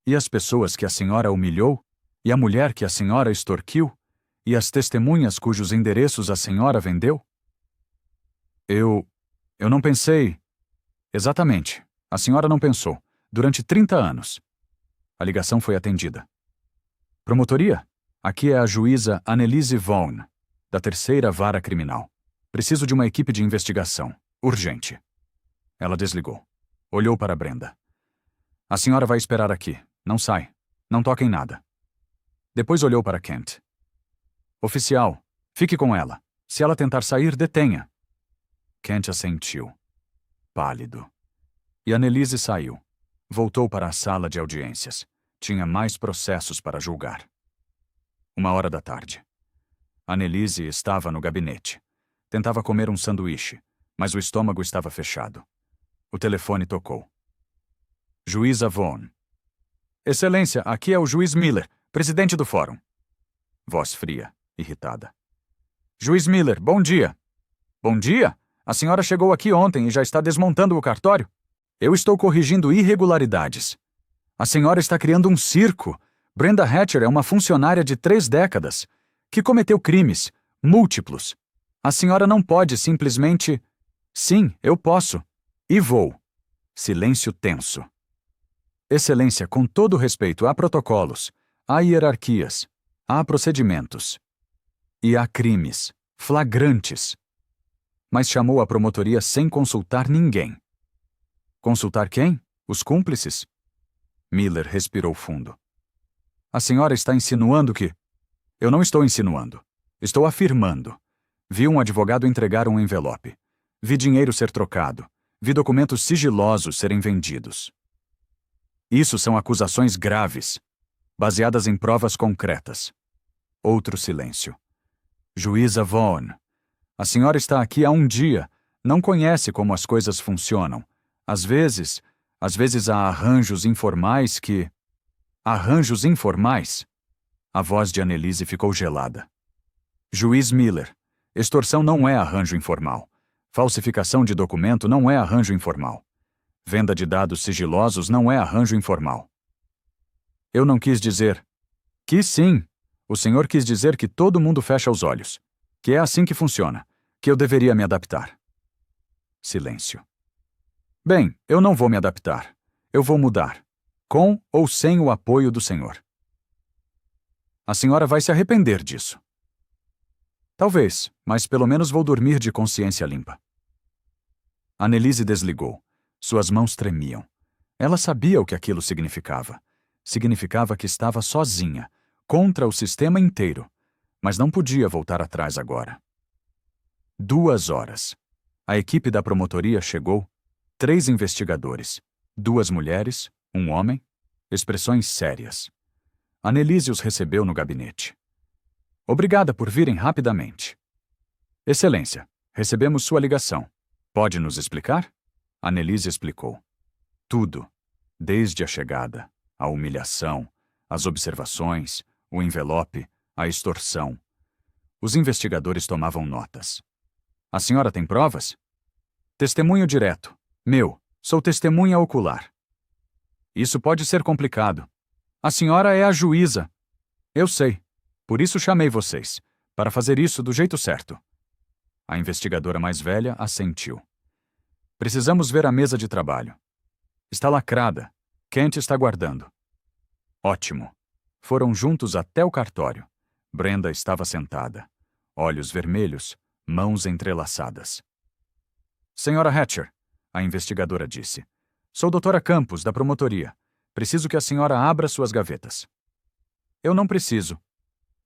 E as pessoas que a senhora humilhou? E a mulher que a senhora extorquiu? E as testemunhas cujos endereços a senhora vendeu? Eu não pensei. Exatamente. A senhora não pensou. Durante 30 anos. A ligação foi atendida. Promotoria? Aqui é a juíza Annelise Vaughn, da 3ª Vara Criminal. Preciso de uma equipe de investigação. Urgente. Ela desligou. Olhou para Brenda. A senhora vai esperar aqui. Não sai. Não toque em nada. Depois olhou para Kent. Oficial, fique com ela. Se ela tentar sair, detenha. Kent assentiu. Pálido. E Annelise saiu. Voltou para a sala de audiências. Tinha mais processos para julgar. 1h da tarde. Annelise estava no gabinete. Tentava comer um sanduíche, mas o estômago estava fechado. O telefone tocou. Juíza Vaughn. Excelência, aqui é o juiz Miller, presidente do fórum. Voz fria, irritada. Juiz Miller, bom dia. Bom dia? A senhora chegou aqui ontem e já está desmontando o cartório? Eu estou corrigindo irregularidades. A senhora está criando um circo. Brenda Hatcher é uma funcionária de 3 décadas, que cometeu crimes, múltiplos. A senhora não pode simplesmente... Sim, eu posso. E vou. Silêncio tenso. Excelência, com todo respeito, há protocolos, há hierarquias, há procedimentos. E há crimes, flagrantes. mas chamou a promotoria sem consultar ninguém. Consultar quem? Os cúmplices? Miller respirou fundo. A senhora está insinuando que... Eu não estou insinuando. Estou afirmando. Vi um advogado entregar um envelope. Vi dinheiro ser trocado. Vi documentos sigilosos serem vendidos. Isso são acusações graves, baseadas em provas concretas. Outro silêncio. Juíza Vaughn, a senhora está aqui há um dia, não conhece como as coisas funcionam. Às vezes há arranjos informais que... Arranjos informais? A voz de Annelise ficou gelada. Juiz Miller, extorsão não é arranjo informal. Falsificação de documento não é arranjo informal. Venda de dados sigilosos não é arranjo informal. Eu não quis dizer... Que sim. O senhor quis dizer que todo mundo fecha os olhos. Que é assim que funciona. Que eu deveria me adaptar. Silêncio. Bem, eu não vou me adaptar. Eu vou mudar. Com ou sem o apoio do senhor. A senhora vai se arrepender disso. Talvez, mas pelo menos vou dormir de consciência limpa. Annelise desligou. Suas mãos tremiam. Ela sabia o que aquilo significava. Significava que estava sozinha, contra o sistema inteiro, mas não podia voltar atrás agora. 2 horas. A equipe da promotoria chegou, 3 investigadores, 2 mulheres, um homem, expressões sérias. Annelise os recebeu no gabinete. Obrigada por virem rapidamente. Excelência, recebemos sua ligação. Pode nos explicar? Annelise explicou. Tudo, desde a chegada, a humilhação, as observações, o envelope, a extorsão. Os investigadores tomavam notas. A senhora tem provas? Testemunho direto. Meu, sou testemunha ocular. Isso pode ser complicado. A senhora é a juíza. Eu sei. Por isso chamei vocês, para fazer isso do jeito certo. A investigadora mais velha assentiu. Precisamos ver a mesa de trabalho. Está lacrada. Kent está guardando. Ótimo. Foram juntos até o cartório. Brenda estava sentada. Olhos vermelhos, mãos entrelaçadas. Senhora Hatcher, a investigadora disse. Sou doutora Campos, da promotoria. Preciso que a senhora abra suas gavetas. Eu não preciso.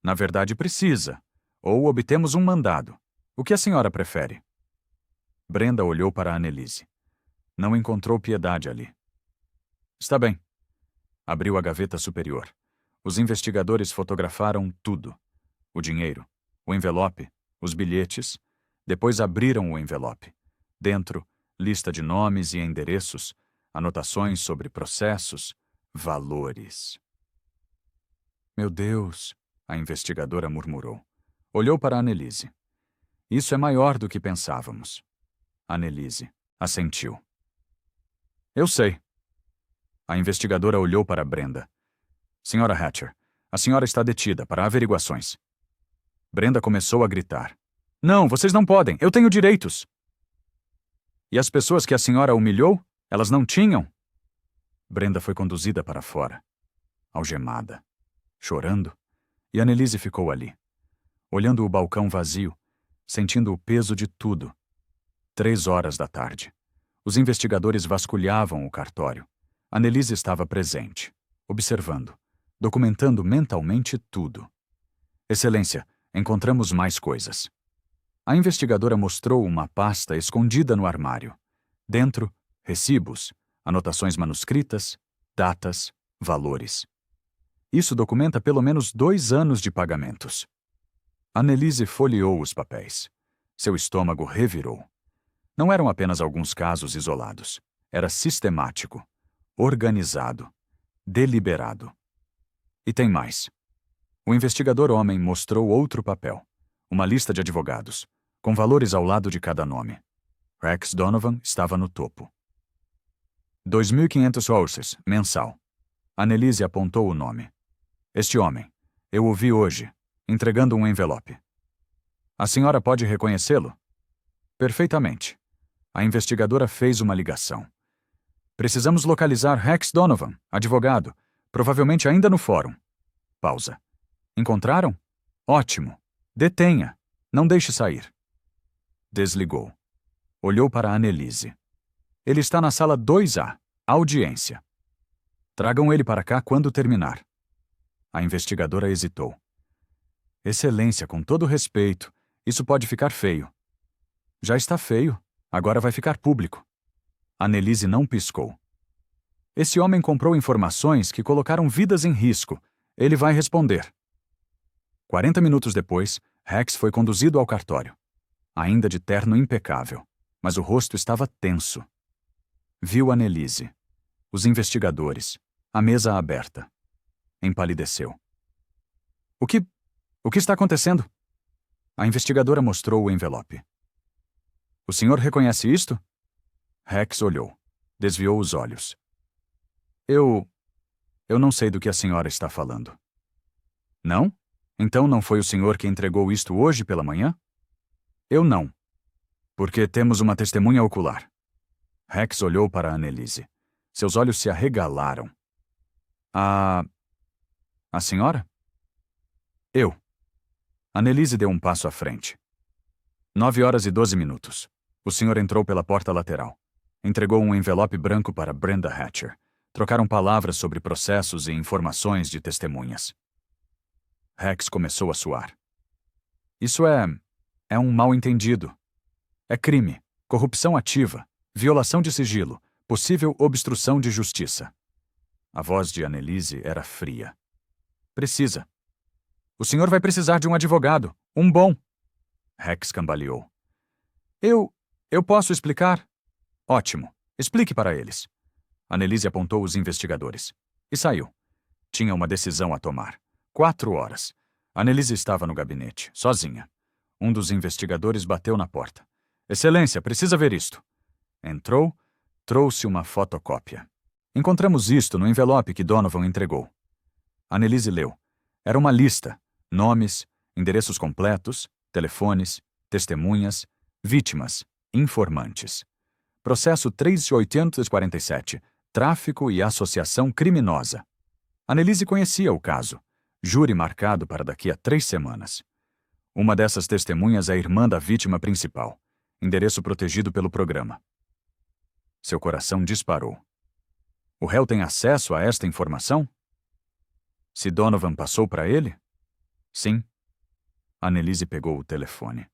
Na verdade, precisa. Ou obtemos um mandado. O que a senhora prefere? Brenda olhou para Annelise. Não encontrou piedade ali. Está bem. Abriu a gaveta superior. Os investigadores fotografaram tudo. O dinheiro, o envelope, os bilhetes. Depois abriram o envelope. Dentro, lista de nomes e endereços, anotações sobre processos, valores. Meu Deus, a investigadora murmurou. Olhou para Annelise. Isso é maior do que pensávamos. Annelise assentiu. Eu sei. A investigadora olhou para Brenda. Senhora Hatcher, a senhora está detida para averiguações. Brenda começou a gritar. Não, vocês não podem. Eu tenho direitos. E as pessoas que a senhora humilhou? Elas não tinham? Brenda foi conduzida para fora, algemada, chorando, e Annelise ficou ali, olhando o balcão vazio, sentindo o peso de tudo. 3 horas da tarde. Os investigadores vasculhavam o cartório. Annelise estava presente, observando, documentando mentalmente tudo. Excelência, encontramos mais coisas. A investigadora mostrou uma pasta escondida no armário. Dentro, recibos, anotações manuscritas, datas, valores. Isso documenta pelo menos 2 anos de pagamentos. Annelise folheou os papéis. Seu estômago revirou. Não eram apenas alguns casos isolados. Era sistemático, organizado, deliberado. E tem mais. O investigador homem mostrou outro papel, uma lista de advogados, com valores ao lado de cada nome. Rex Donovan estava no topo. 2.500 horses, mensal. Annelise apontou o nome. Este homem, eu o vi hoje, entregando um envelope. A senhora pode reconhecê-lo? Perfeitamente. A investigadora fez uma ligação. Precisamos localizar Rex Donovan, advogado, provavelmente ainda no fórum. Pausa. Encontraram? Ótimo. Detenha. Não deixe sair. Desligou. Olhou para Annelise. Ele está na sala 2A. Audiência. Tragam ele para cá quando terminar. A investigadora hesitou. Excelência, com todo respeito, isso pode ficar feio. Já está feio. Agora vai ficar público. Annelise não piscou. Esse homem comprou informações que colocaram vidas em risco. Ele vai responder. 40 minutos depois, Rex foi conduzido ao cartório. Ainda de terno impecável, mas o rosto estava tenso. Viu Annelise, os investigadores, a mesa aberta. Empalideceu. O que está acontecendo? A investigadora mostrou o envelope. O senhor reconhece isto? Rex olhou. Desviou os olhos. Eu não sei do que a senhora está falando. Não? Então não foi o senhor que entregou isto hoje pela manhã? Eu não. Porque temos uma testemunha ocular. Rex olhou para Annelise. Seus olhos se arregalaram. A senhora? Eu. Annelise deu um passo à frente. 9h12. O senhor entrou pela porta lateral. Entregou um envelope branco para Brenda Hatcher. Trocaram palavras sobre processos e informações de testemunhas. Rex começou a suar. Isso é um mal-entendido. É crime, corrupção ativa, violação de sigilo, possível obstrução de justiça. A voz de Annelise era fria. Precisa. O senhor vai precisar de um advogado, um bom. Rex cambaleou. Eu posso explicar? Ótimo. Explique para eles. Annelise apontou os investigadores. E saiu. Tinha uma decisão a tomar. 4 horas. Annelise estava no gabinete, sozinha. Um dos investigadores bateu na porta. Excelência, precisa ver isto. Entrou, trouxe uma fotocópia. Encontramos isto no envelope que Donovan entregou. Annelise leu. Era uma lista. Nomes, endereços completos, telefones, testemunhas, vítimas, informantes. Processo 3847. Tráfico e associação criminosa. Annelise conhecia o caso. Júri marcado para daqui a 3 semanas. Uma dessas testemunhas é a irmã da vítima principal. Endereço protegido pelo programa. Seu coração disparou. O réu tem acesso a esta informação? Se Donovan passou para ele? Sim. Annelise pegou o telefone.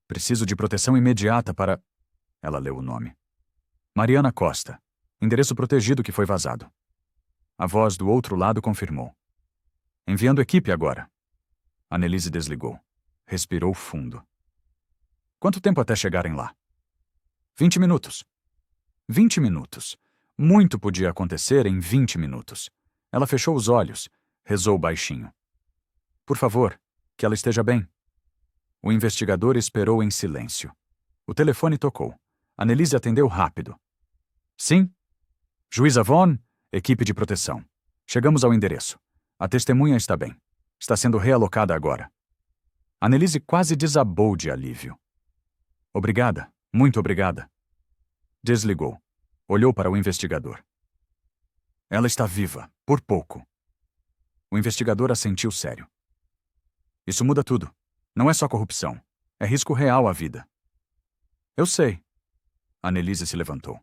Preciso de proteção imediata para... Ela leu o nome. Mariana Costa. Endereço protegido que foi vazado. A voz do outro lado confirmou. Enviando equipe agora. Annelise desligou. Respirou fundo. Quanto tempo até chegarem lá? 20 minutos. 20 minutos. Muito podia acontecer em 20 minutos. Ela fechou os olhos, rezou baixinho. Por favor, que ela esteja bem. O investigador esperou em silêncio. O telefone tocou. Annelise atendeu rápido. Sim? Juíza Vaughn, equipe de proteção. Chegamos ao endereço. A testemunha está bem. Está sendo realocada agora. Annelise quase desabou de alívio. Obrigada, muito obrigada. Desligou. Olhou para o investigador. Ela está viva, por pouco. O investigador assentiu sério. Isso muda tudo. Não é só corrupção. É risco real à vida. Eu sei. Annelise se levantou.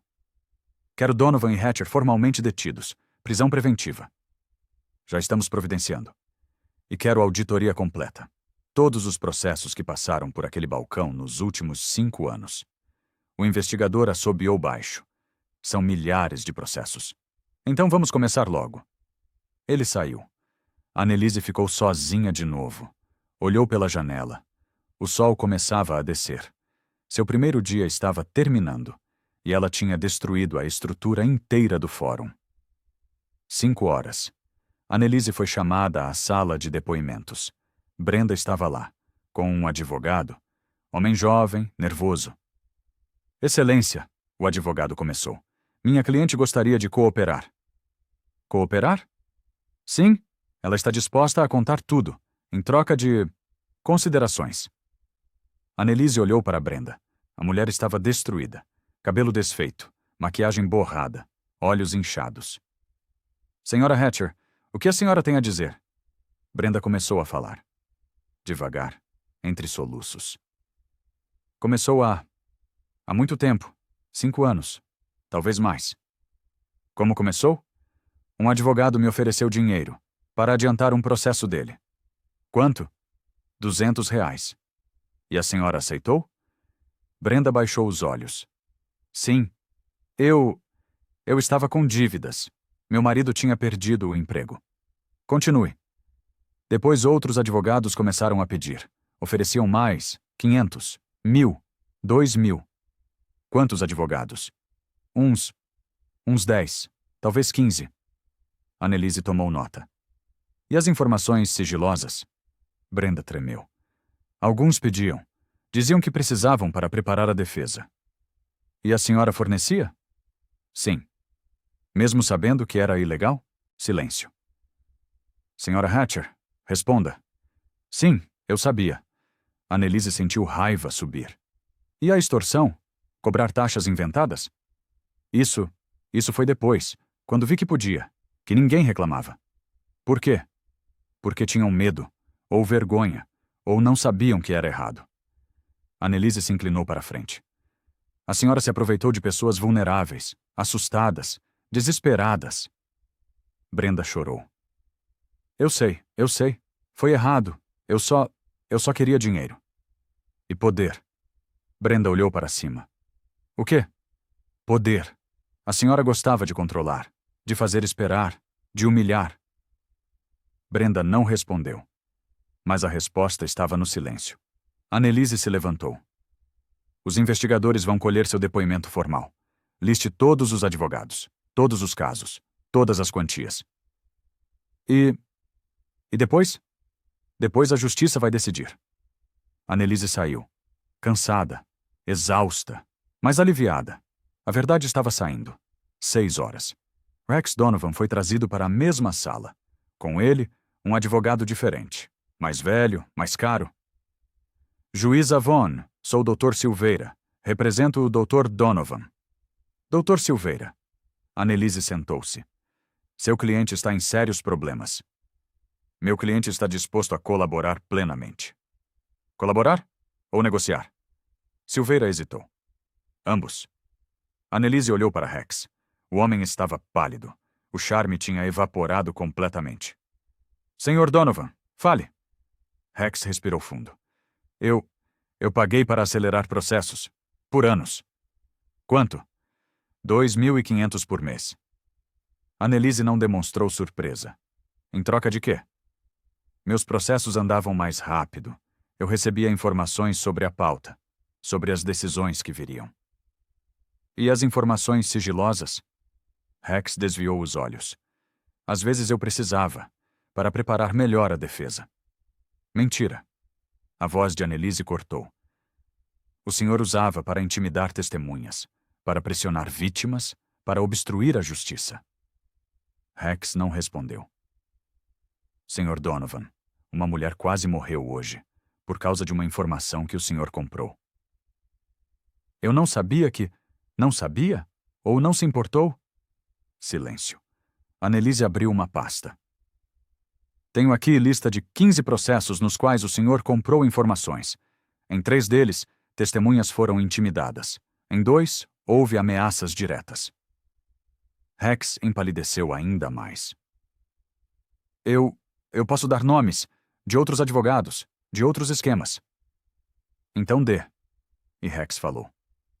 Quero Donovan e Hatcher formalmente detidos. Prisão preventiva. Já estamos providenciando. E quero auditoria completa. Todos os processos que passaram por aquele balcão nos últimos 5 anos. O investigador assobiou baixo. São milhares de processos. Então vamos começar logo. Ele saiu. Annelise ficou sozinha de novo. Olhou pela janela. O sol começava a descer. Seu primeiro dia estava terminando. E ela tinha destruído a estrutura inteira do fórum. 5 horas. Annelise foi chamada à sala de depoimentos. Brenda estava lá, com um advogado. Homem jovem, nervoso. Excelência, o advogado começou. Minha cliente gostaria de cooperar. Cooperar? Sim, ela está disposta a contar tudo, em troca de... considerações. Annelise olhou para Brenda. A mulher estava destruída. Cabelo desfeito, maquiagem borrada, olhos inchados. Senhora Hatcher, o que a senhora tem a dizer? Brenda começou a falar. Devagar, entre soluços. Começou há muito tempo. 5 anos. Talvez mais. Como começou? Um advogado me ofereceu dinheiro para adiantar um processo dele. Quanto? R$ 200. E a senhora aceitou? Brenda baixou os olhos. Sim. Eu estava com dívidas. Meu marido tinha perdido o emprego. Continue. Depois outros advogados começaram a pedir. Ofereciam mais, 500, 1.000, 2.000. Quantos advogados? Uns 10, talvez 15. Annelise tomou nota. E as informações sigilosas? Brenda tremeu. Alguns pediam. Diziam que precisavam para preparar a defesa. E a senhora fornecia? Sim. Mesmo sabendo que era ilegal? Silêncio. Senhora Hatcher, responda. Sim, eu sabia. Annelise sentiu raiva subir. E a extorsão? Cobrar taxas inventadas? Isso foi depois, quando vi que podia, que ninguém reclamava. Por quê? Porque tinham medo, ou vergonha, ou não sabiam que era errado. Annelise se inclinou para a frente. A senhora se aproveitou de pessoas vulneráveis, assustadas, desesperadas. Brenda chorou. Eu sei. Foi errado. Eu só queria dinheiro. E poder. Brenda olhou para cima. O quê? Poder. A senhora gostava de controlar, de fazer esperar, de humilhar. Brenda não respondeu. Mas a resposta estava no silêncio. Annelise se levantou. Os investigadores vão colher seu depoimento formal. Liste todos os advogados, todos os casos, todas as quantias. E depois? Depois a justiça vai decidir. Annelise saiu. Cansada, exausta, mas aliviada. A verdade estava saindo. 6 horas. Rex Donovan foi trazido para a mesma sala. Com ele, um advogado diferente. Mais velho, mais caro. Juíza Vaughn, sou o Dr. Silveira. Represento o Dr. Donovan. Dr. Silveira. Annelise sentou-se. Seu cliente está em sérios problemas. Meu cliente está disposto a colaborar plenamente. Colaborar? Ou negociar? Silveira hesitou. Ambos. Annelise olhou para Rex. O homem estava pálido. O charme tinha evaporado completamente. Senhor Donovan, fale. Rex respirou fundo. Eu paguei para acelerar processos. Por anos. Quanto? 2.500 por mês. Annelise não demonstrou surpresa. Em troca de quê? Meus processos andavam mais rápido. Eu recebia informações sobre a pauta, sobre as decisões que viriam. E as informações sigilosas? Rex desviou os olhos. Às vezes eu precisava, para preparar melhor a defesa. Mentira. A voz de Annelise cortou. O senhor usava para intimidar testemunhas, para pressionar vítimas, para obstruir a justiça. Rex não respondeu. Senhor Donovan, uma mulher quase morreu hoje, por causa de uma informação que o senhor comprou. Eu não sabia que... Não sabia? Ou não se importou? Silêncio. Annelise abriu uma pasta. Tenho aqui lista de 15 processos nos quais o senhor comprou informações. Em 3 deles, testemunhas foram intimidadas. Em 2, houve ameaças diretas. Rex empalideceu ainda mais. Eu posso dar nomes de outros advogados, de outros esquemas. Então dê. E Rex falou.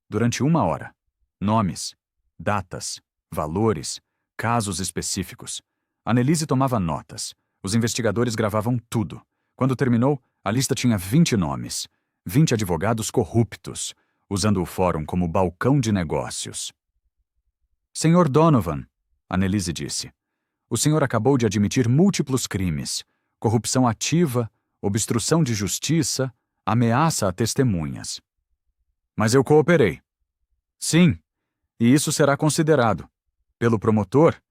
Durante 1 hora. Nomes, datas, valores, casos específicos. Annelise tomava notas. Os investigadores gravavam tudo. Quando terminou, a lista tinha 20 nomes. 20 advogados corruptos, usando o fórum como balcão de negócios. Senhor Donovan, Annelise disse, o senhor acabou de admitir múltiplos crimes. Corrupção ativa, obstrução de justiça, ameaça a testemunhas. Mas eu cooperei. Sim, e isso será considerado. Pelo promotor,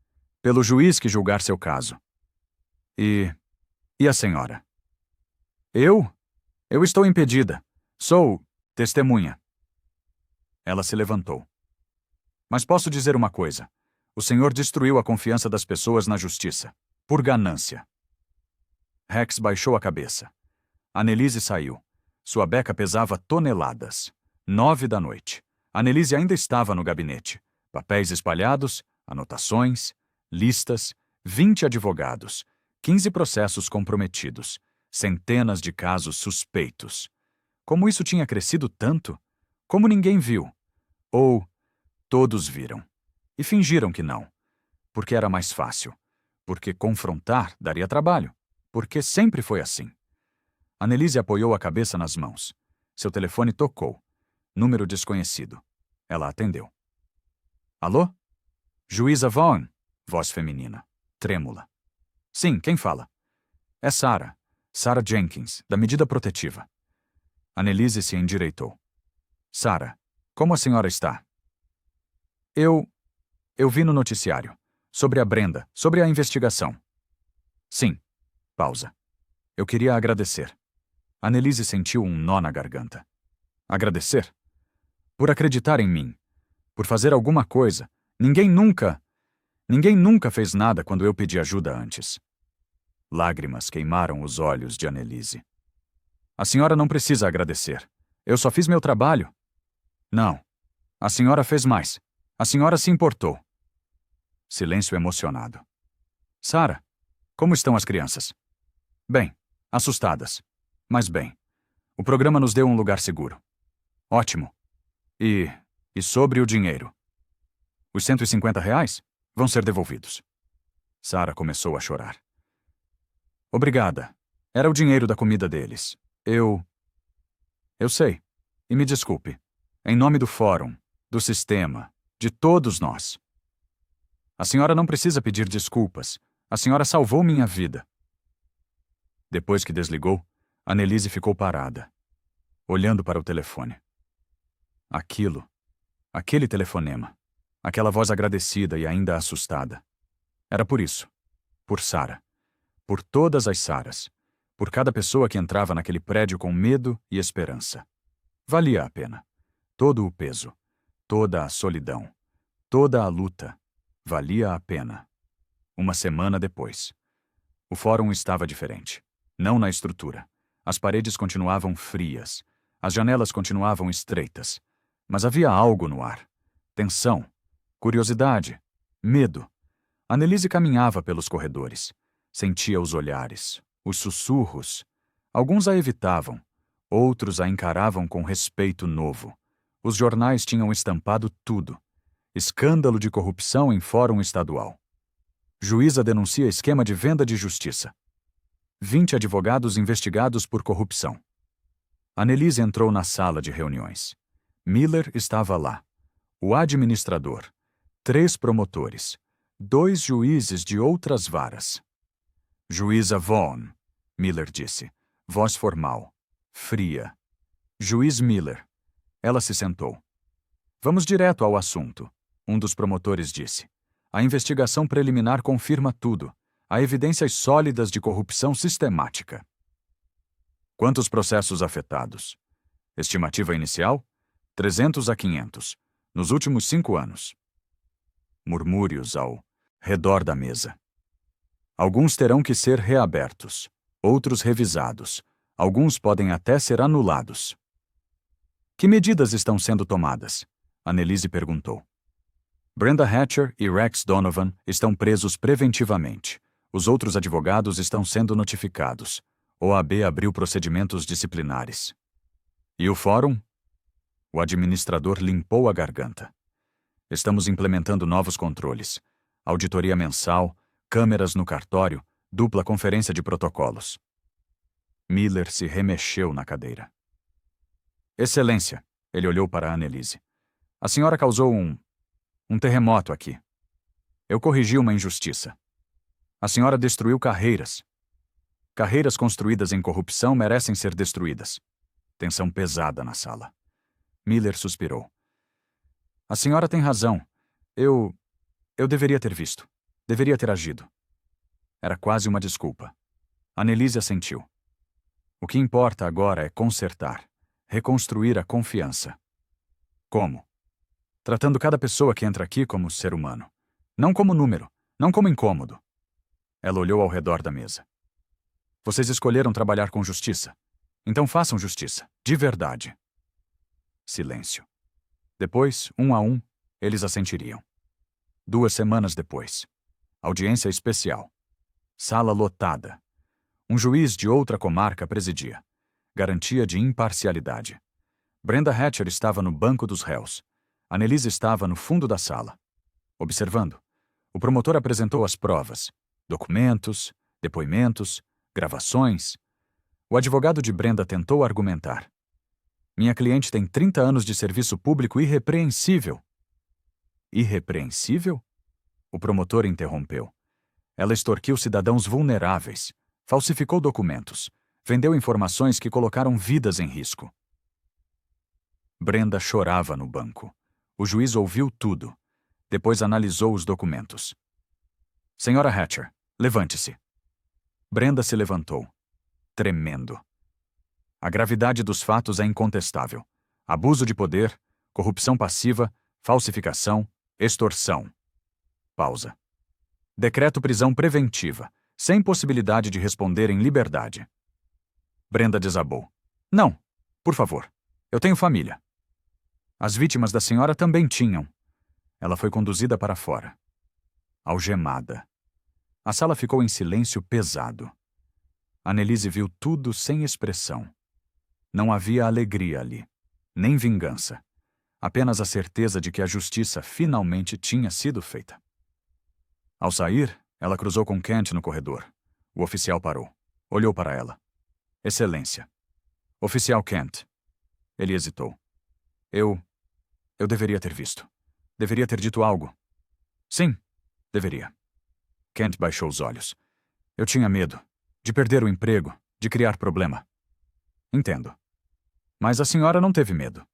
pelo juiz que julgar seu caso. E a senhora? Eu estou impedida. Sou testemunha. Ela se levantou. Mas posso dizer uma coisa. O senhor destruiu a confiança das pessoas na justiça. Por ganância. Rex baixou a cabeça. Annelise saiu. Sua beca pesava toneladas. 9 da noite. Annelise ainda estava no gabinete. Papéis espalhados, anotações, listas, 20 advogados, 15 processos comprometidos, centenas de casos suspeitos. Como isso tinha crescido tanto? Como ninguém viu? Ou todos viram e fingiram que não, porque era mais fácil, porque confrontar daria trabalho, porque sempre foi assim. Annelise apoiou a cabeça nas mãos. Seu telefone tocou. Número desconhecido. Ela atendeu. Alô? Juíza Vaughn? Voz feminina, trêmula. Sim, quem fala? É Sarah. Sarah Jenkins, da medida protetiva. Annelise se endireitou. Sarah, como a senhora está? Eu vi no noticiário. Sobre a Brenda, sobre a investigação. Sim. Pausa. Eu queria agradecer. Annelise sentiu um nó na garganta. Agradecer? Por acreditar em mim. Por fazer alguma coisa. Ninguém nunca fez nada quando eu pedi ajuda antes. Lágrimas queimaram os olhos de Annelise. A senhora não precisa agradecer. Eu só fiz meu trabalho. Não. A senhora fez mais. A senhora se importou. Silêncio emocionado. Sarah, como estão as crianças? Bem, assustadas. Mas bem. O programa nos deu um lugar seguro. Ótimo. E sobre o dinheiro? Os R$ 150 vão ser devolvidos. Sarah começou a chorar. Obrigada. Era o dinheiro da comida deles. Eu sei. E me desculpe. Em nome do fórum, do sistema, de todos nós. A senhora não precisa pedir desculpas. A senhora salvou minha vida. Depois que desligou, Annelise ficou parada, olhando para o telefone. Aquele telefonema, aquela voz agradecida e ainda assustada. Era por isso. Por Sarah. Por todas as Saras. Por cada pessoa que entrava naquele prédio com medo e esperança. Valia a pena. Todo o peso, toda a solidão, toda a luta. Valia a pena. Uma semana depois. O fórum estava diferente. Não na estrutura. As paredes continuavam frias. As janelas continuavam estreitas. Mas havia algo no ar. Tensão. Curiosidade. Medo. Annelise caminhava pelos corredores. Sentia os olhares. Os sussurros. Alguns a evitavam. Outros a encaravam com respeito novo. Os jornais tinham estampado tudo. Escândalo de corrupção em fórum estadual. Juíza denuncia esquema de venda de justiça. 20 advogados investigados por corrupção. Annelise entrou na sala de reuniões. Miller estava lá. O administrador. 3 promotores. 2 juízes de outras varas. Juíza Vaughn, Miller disse. Voz formal. Fria. Juiz Miller. Ela se sentou. Vamos direto ao assunto, um dos promotores disse. A investigação preliminar confirma tudo. Há evidências sólidas de corrupção sistemática. Quantos processos afetados? Estimativa inicial? 300 a 500. Nos últimos 5 anos. Murmúrios ao redor da mesa. Alguns terão que ser reabertos. Outros revisados. Alguns podem até ser anulados. Que medidas estão sendo tomadas? Annelise perguntou. Brenda Hatcher e Rex Donovan estão presos preventivamente. Os outros advogados estão sendo notificados. OAB abriu procedimentos disciplinares. E o fórum? O administrador limpou a garganta. Estamos implementando novos controles. Auditoria mensal, câmeras no cartório, dupla conferência de protocolos. Miller se remexeu na cadeira. Excelência, ele olhou para Annelise. A senhora causou um terremoto aqui. Eu corrigi uma injustiça. A senhora destruiu carreiras. Carreiras construídas em corrupção merecem ser destruídas. Tensão pesada na sala. Miller suspirou. A senhora tem razão. Eu deveria ter visto. Deveria ter agido. Era quase uma desculpa. Annelise assentiu. O que importa agora é consertar, reconstruir a confiança. Como? Tratando cada pessoa que entra aqui como ser humano. Não como número, não como incômodo. Ela olhou ao redor da mesa. Vocês escolheram trabalhar com justiça. Então façam justiça, de verdade. Silêncio. Depois, um a um, eles assentiriam. 2 semanas depois. Audiência especial. Sala lotada. Um juiz de outra comarca presidia. Garantia de imparcialidade. Brenda Hatcher estava no banco dos réus. Annelise estava no fundo da sala. Observando, o promotor apresentou as provas. Documentos, depoimentos, gravações. O advogado de Brenda tentou argumentar. Minha cliente tem 30 anos de serviço público irrepreensível. Irrepreensível? O promotor interrompeu. Ela extorquiu cidadãos vulneráveis, falsificou documentos, vendeu informações que colocaram vidas em risco. Brenda chorava no banco. O juiz ouviu tudo. Depois analisou os documentos. Senhora Hatcher, levante-se. Brenda se levantou, tremendo. A gravidade dos fatos é incontestável. Abuso de poder, corrupção passiva, falsificação, extorsão. Pausa. Decreto prisão preventiva, sem possibilidade de responder em liberdade. Brenda desabou. Não, por favor. Eu tenho família. As vítimas da senhora também tinham. Ela foi conduzida para fora. Algemada. A sala ficou em silêncio pesado. Annelise viu tudo sem expressão. Não havia alegria ali, nem vingança. Apenas a certeza de que a justiça finalmente tinha sido feita. Ao sair, ela cruzou com Kent no corredor. O oficial parou. Olhou para ela. Excelência. Oficial Kent. Ele hesitou. Eu deveria ter visto. Deveria ter dito algo. Sim, deveria. Kent baixou os olhos. Eu tinha medo. De perder o emprego. De criar problema. Entendo. Mas a senhora não teve medo.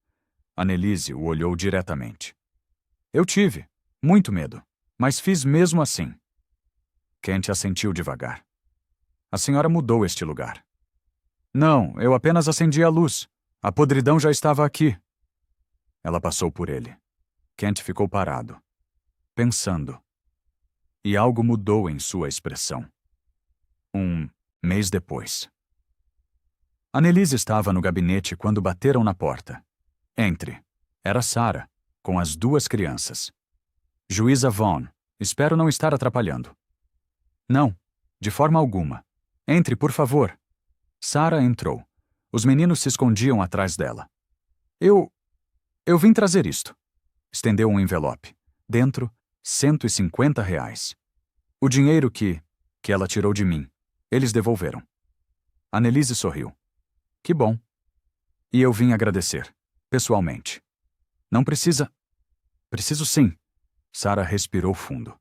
Annelise o olhou diretamente. Eu tive. Muito medo. Mas fiz mesmo assim. Kent assentiu devagar. A senhora mudou este lugar. Não, eu apenas acendi a luz. A podridão já estava aqui. Ela passou por ele. Kent ficou parado, pensando. E algo mudou em sua expressão. Um mês depois. Annelise estava no gabinete quando bateram na porta. Entre. Era Sarah, com as 2 crianças. Juíza Vaughn, espero não estar atrapalhando. Não, de forma alguma. Entre, por favor. Sarah entrou. Os meninos se escondiam atrás dela. Eu vim trazer isto. Estendeu um envelope. Dentro, R$ 150. O dinheiro que ela tirou de mim. Eles devolveram. Annelise sorriu. Que bom. E eu vim agradecer, pessoalmente. Não precisa... Preciso sim. Sarah respirou fundo.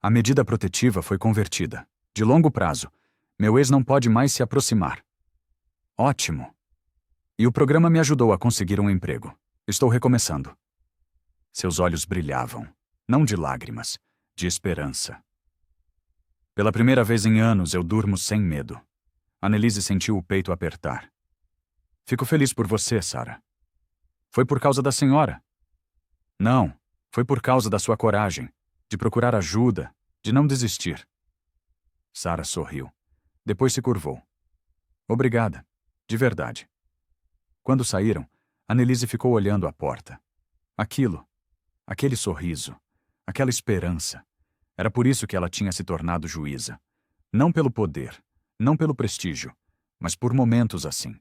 A medida protetiva foi convertida. De longo prazo. Meu ex não pode mais se aproximar. Ótimo. E o programa me ajudou a conseguir um emprego. Estou recomeçando. Seus olhos brilhavam, não de lágrimas, de esperança. Pela primeira vez em anos eu durmo sem medo. Annelise sentiu o peito apertar. Fico feliz por você, Sarah. Foi por causa da senhora? Não, foi por causa da sua coragem, de procurar ajuda, de não desistir. Sarah sorriu. Depois se curvou. Obrigada, de verdade. Quando saíram, Annelise ficou olhando a porta. Aquele sorriso, aquela esperança. Era por isso que ela tinha se tornado juíza. Não pelo poder, não pelo prestígio, mas por momentos assim,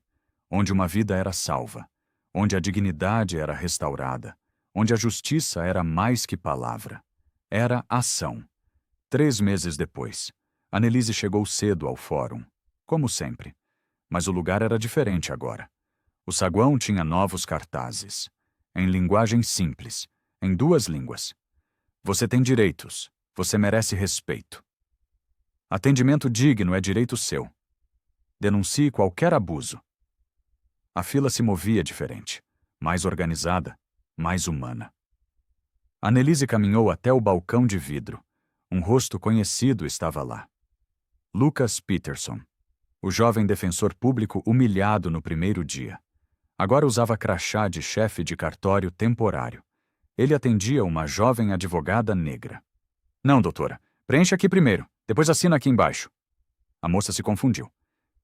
onde uma vida era salva, onde a dignidade era restaurada, onde a justiça era mais que palavra. Era ação. 3 meses depois, Annelise chegou cedo ao fórum, como sempre. Mas o lugar era diferente agora. O saguão tinha novos cartazes, em linguagem simples, em 2 línguas. Você tem direitos, você merece respeito. Atendimento digno é direito seu. Denuncie qualquer abuso. A fila se movia diferente, mais organizada, mais humana. Annelise caminhou até o balcão de vidro. Um rosto conhecido estava lá. Lucas Peterson, o jovem defensor público humilhado no primeiro dia. Agora usava crachá de chefe de cartório temporário. Ele atendia uma jovem advogada negra. Não, doutora. Preencha aqui primeiro, depois assina aqui embaixo. A moça se confundiu.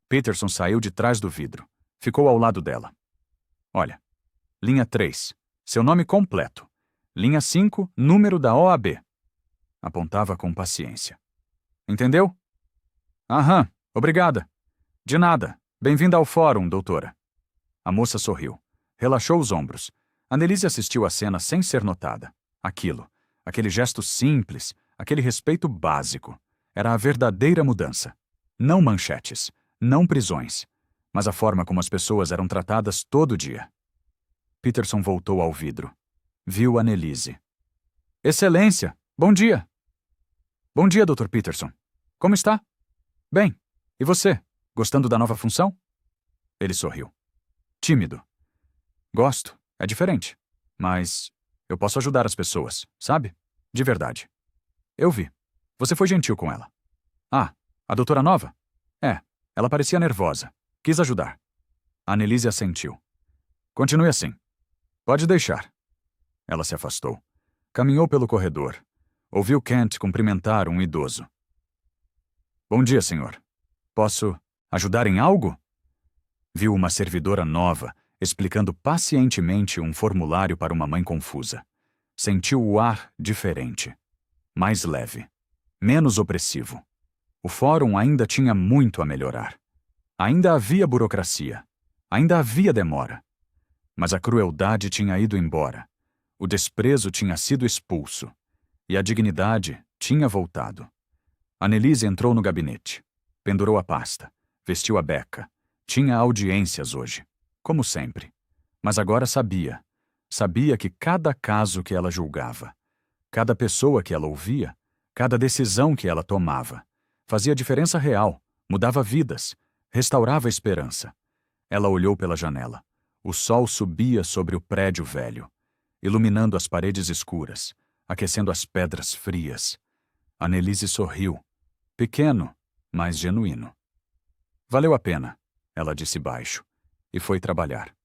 Peterson saiu de trás do vidro. Ficou ao lado dela. Olha, Linha 3. Seu nome completo. Linha 5. Número da OAB. Apontava com paciência. Entendeu? Aham, obrigada. De nada. Bem-vinda ao fórum, doutora. A moça sorriu. Relaxou os ombros. Annelise assistiu à cena sem ser notada. Aquele gesto simples, aquele respeito básico. Era a verdadeira mudança. Não manchetes, não prisões, mas a forma como as pessoas eram tratadas todo dia. Peterson voltou ao vidro. Viu Annelise. Excelência! Bom dia! Bom dia, Dr. Peterson. Como está? Bem. E você? Gostando da nova função? Ele sorriu. Tímido. Gosto. É diferente. Mas eu posso ajudar as pessoas, sabe? De verdade. Eu vi. Você foi gentil com ela. Ah, a doutora nova? É. Ela parecia nervosa. Quis ajudar. Annelise assentiu. Continue assim. Pode deixar. Ela se afastou. Caminhou pelo corredor. Ouviu Kent cumprimentar um idoso. Bom dia, senhor. Posso ajudar em algo? Viu uma servidora nova explicando pacientemente um formulário para uma mãe confusa. Sentiu o ar diferente. Mais leve. Menos opressivo. O fórum ainda tinha muito a melhorar. Ainda havia burocracia. Ainda havia demora. Mas a crueldade tinha ido embora. O desprezo tinha sido expulso. E a dignidade tinha voltado. Annelise entrou no gabinete. Pendurou a pasta. Vestiu a beca. Tinha audiências hoje. Como sempre. Mas agora sabia. Sabia que cada caso que ela julgava, cada pessoa que ela ouvia, cada decisão que ela tomava, fazia diferença real, mudava vidas, restaurava a esperança. Ela olhou pela janela. O sol subia sobre o prédio velho, iluminando as paredes escuras, aquecendo as pedras frias. Annelise sorriu. Pequeno, mas genuíno. Valeu a pena, ela disse baixo, e foi trabalhar.